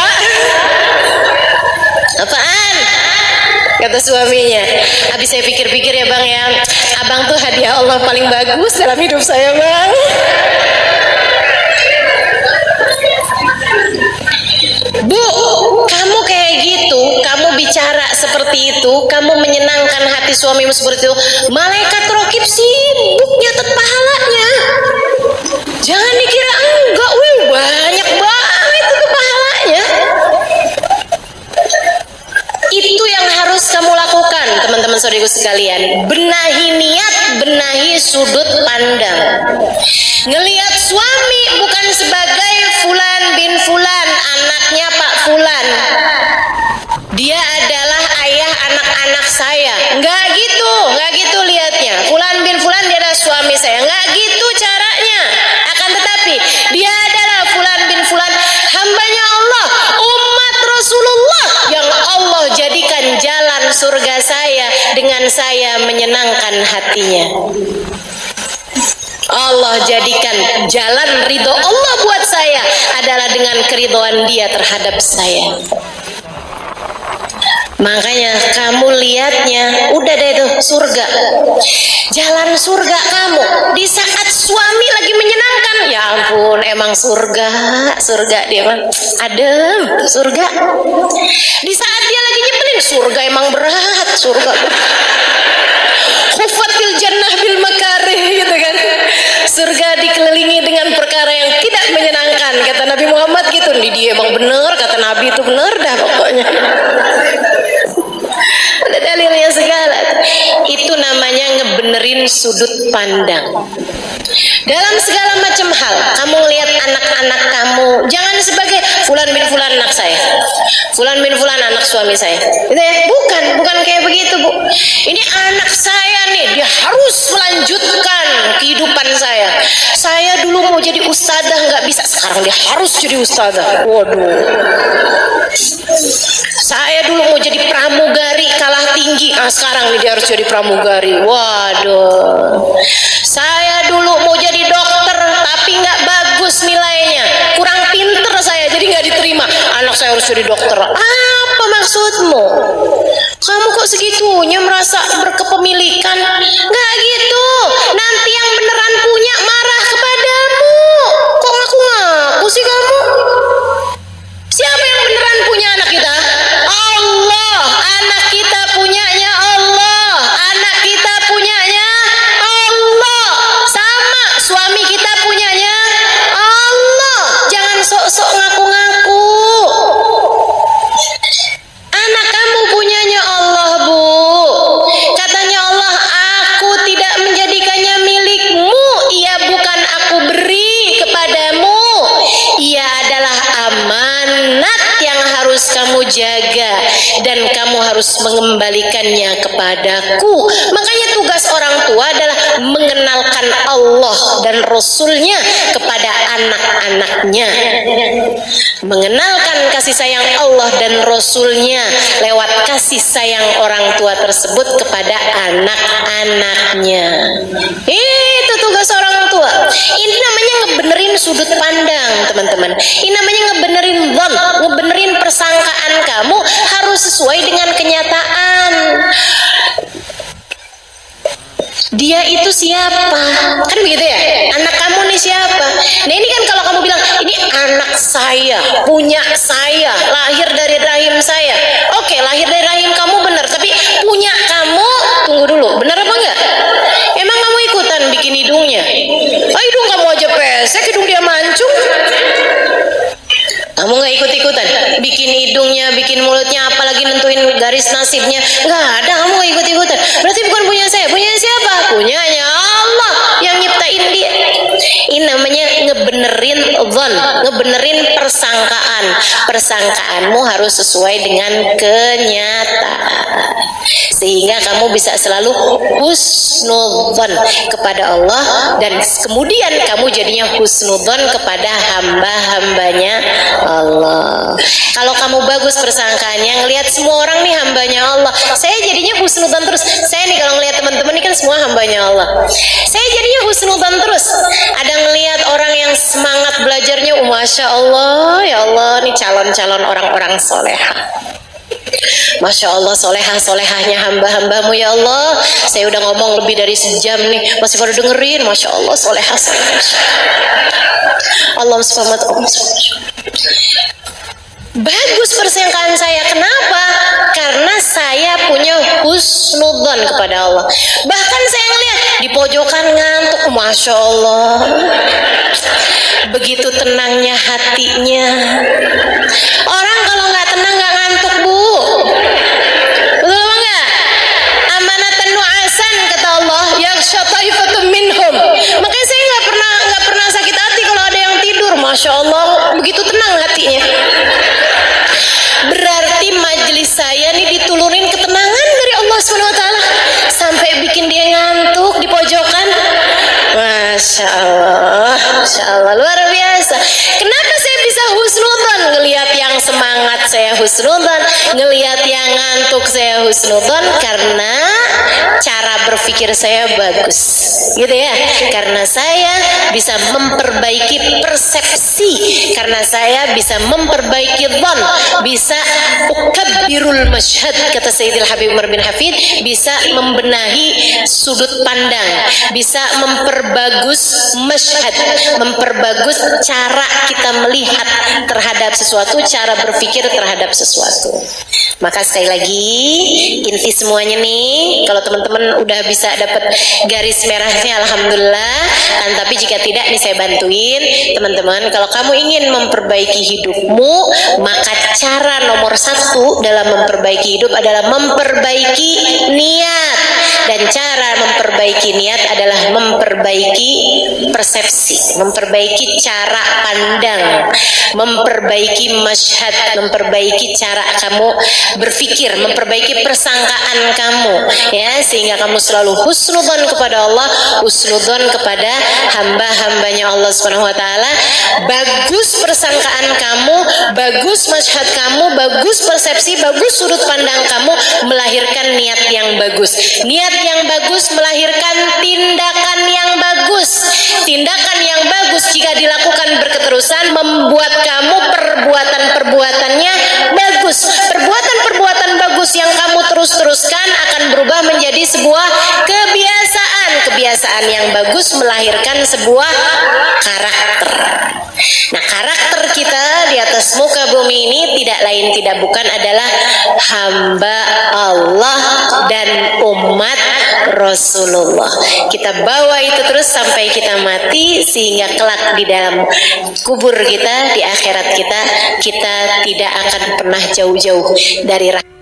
Apaan? Kata suaminya, habis saya pikir-pikir ya bang ya, abang tuh hadiah Allah paling bagus dalam hidup saya bang. Bu, kamu kayak gitu, kamu bicara seperti itu, kamu menyenangkan hati suamimu seperti itu, malaikat rokib sibuk nyatet pahalanya. Jangan dikira enggak, banyak banget itu pahalanya. Itu yang harus kamu lakukan, teman-teman saudaraku sekalian. Benahi niat, benahi sudut pandang. Ngelihat suami bukan sebagai Fulan bin Fulan, anaknya Pak Fulan, dia adalah ayah anak-anak saya. Enggak gitu lihatnya. Fulan bin Fulan dia adalah suami saya. Enggak gitu caranya. Akan tetapi dia adalah Fulan bin Fulan, hambanya Allah, umat Rasulullah yang Allah jadikan jalan surga saya dengan saya menyenangkan hatinya. Allah jadikan jalan ridho Allah buat saya adalah dengan keridhaan dia terhadap saya. Makanya kamu lihatnya, udah deh tuh surga, jalan surga kamu di saat suami lagi menyenangkan. Ya ampun, emang surga dia mah adem, surga. Di saat dia lagi nyebelin, surga emang berat, surga. Hufatil jannah bil makarih gitu kan. Surga dikelilingi dengan perkara yang tidak menyenangkan, kata Nabi Muhammad gitu. Dia emang bener, kata Nabi itu bener dah pokoknya. Ada dalilnya segala. Itu namanya ngebenerin sudut pandang. Dalam segala macam hal, kamu lihat anak-anak kamu, jangan sebagai Fulan bin Fulan anak saya, Fulan bin Fulan anak suami saya. Gitu ya? Bukan kayak begitu, Bu. Ini anak saya nih, dia harus melanjutkan kehidupan saya. Saya dulu mau jadi ustadzah, nggak bisa, sekarang dia harus jadi ustadzah. Waduh. Saya dulu mau jadi pramugari, kalah tinggi, sekarang nih dia harus jadi pramugari. Waduh. Saya dulu mau jadi dokter tapi nggak bagus nilainya, kurang pinter saya, jadi nggak diterima. Anak saya harus jadi dokter. Apa maksudmu? Kamu kok segitunya merasa berkepemilikan? Nggak gitu. Nanti yang beneran punya marah kepadamu. Kok ngaku-ngaku sih kamu? Siapa yang beneran punya anak kita? Allah. Anak kita punyanya Allah. Anak kita punyanya Allah. Sama suami kita punyanya Allah. Jangan sok-sok ngaku-ngaku. Anak kamu punyanya Allah, Bu. Katanya Allah, aku tidak menjadikannya milikmu. Ia bukan aku beri kepadamu. Ia adalah amanat yang harus kamu jaga dan kamu harus mengembalikannya kepadaku. Makanya tugas orang tua adalah mengenalkan Allah dan Rasulnya kepada anak-anaknya. mengenalkan kasih sayang Allah dan Rasulnya lewat kasih sayang orang tua tersebut kepada anak-anaknya. Itu tugas orang tua. Ini namanya ngebenerin sudut pandang, teman-teman. Ini namanya ngebenerin dhon, ngebenerin persangkaan kamu harus sesuai dengan kenyataan. Dia itu siapa? Kan begitu ya? Anak kamu nih siapa? Nah ini kan kalau kamu bilang, ini anak saya, punya saya, lahir dari rahim saya. Oke, lahir dari rahim kamu benar, tapi punya kamu, tunggu dulu, benar apa enggak? Emang kamu ikutan bikin hidungnya? Oh, hidung kamu aja pesek, hidung dia mancung. Kamu nggak ikut-ikutan bikin hidungnya, bikin mulutnya, apalagi nentuin garis nasibnya, nggak ada. Kamu nggak ikut-ikutan, berarti bukan punya saya. Punya siapa? Punyanya Allah yang nyiptain dia. Ini namanya ngebenerin dhon, ngebenerin persangkaan. Persangkaanmu harus sesuai dengan kenyataan, sehingga kamu bisa selalu husnudzon kepada Allah, dan kemudian kamu jadinya husnudzon kepada hamba-hambanya Allah. Kalau kamu bagus persangkaannya, ngelihat semua orang nih hambanya Allah, saya jadinya husnudzon terus. Saya nih kalau ngelihat teman-teman ini kan semua hambanya Allah, saya jadinya husnudzon terus. Ada ngelihat orang yang semangat belajarnya, Masya Allah, ya Allah, nih calon-calon orang-orang soleha. Masya Allah, solehah-solehahnya hamba-hambamu ya Allah. Saya udah ngomong lebih dari sejam nih, masih pada dengerin. Masya Allah, solehah-solehah. Allah subhanahu. Bagus persangkaan saya. Kenapa? Karena saya punya husnudzon kepada Allah. Bahkan saya ngeliat di pojokan ngantuk, Masya Allah, begitu tenangnya hatinya. Orang kalau nggak tenang nggak ngantuk, Bu. Betul apa enggak? Amanatan nu'asan kata Allah, yakhsha taifatun minhum. Makanya saya nggak pernah sakit hati kalau ada yang tidur. Masya Allah, begitu tenang hatinya. Berarti majelis saya nih ditulurin ketenangan dari Allah SWT sampai bikin dia ngantuk di pojokan. Masya Allah, luar biasa. Kenapa saya bisa husnudzon? Ngelihat yang semangat saya husnudzon, ngelihat yang ngantuk saya husnudzon, karena cara berpikir saya bagus, gitu ya. Karena saya bisa memperbaiki persepsi, karena saya bisa memperbaiki dhon, bisa ukabbirul masyhad kata Sayyidil Habib Umar bin Hafid, bisa membenahi sudut pandang, bisa memperbagus masyhad, memperbagus cara kita melihat terhadap sesuatu, cara berpikir terhadap sesuatu. Maka sekali lagi, inti semuanya nih, kalau teman-teman udah bisa dapat garis merahnya, alhamdulillah. Tapi jika tidak nih saya bantuin teman-teman. Kalau kamu ingin memperbaiki hidupmu, maka cara nomor satu dalam memperbaiki hidup adalah memperbaiki niat. Dan cara memperbaiki niat adalah memperbaiki persepsi, memperbaiki cara pandang, memperbaiki masyhad, memperbaiki cara kamu berpikir, memperbaiki persangkaan kamu, ya, sehingga kamu selalu husnudzon kepada Allah, husnudzon kepada hamba-hambanya Allah Subhanahu wa taala. Bagus persangkaan kamu, bagus masyhad kamu, bagus persepsi, bagus sudut pandang kamu, melahirkan niat yang bagus. Niat yang bagus melahirkan tindakan yang bagus. Tindakan yang bagus jika dilakukan berketerusan membuat kamu perbuatan-perbuatannya bagus. Perbuatan-perbuatan bagus yang kamu terus-teruskan akan berubah menjadi sebuah kebiasaan. Kebiasaan yang bagus melahirkan sebuah karakter. Nah, karakter kita di atas muka bumi ini tidak lain tidak bukan adalah hamba Allah dan umat Rasulullah. Kita bawa itu terus sampai kita mati, sehingga kelak di dalam kubur kita, di akhirat kita tidak akan pernah jauh-jauh dari rahmat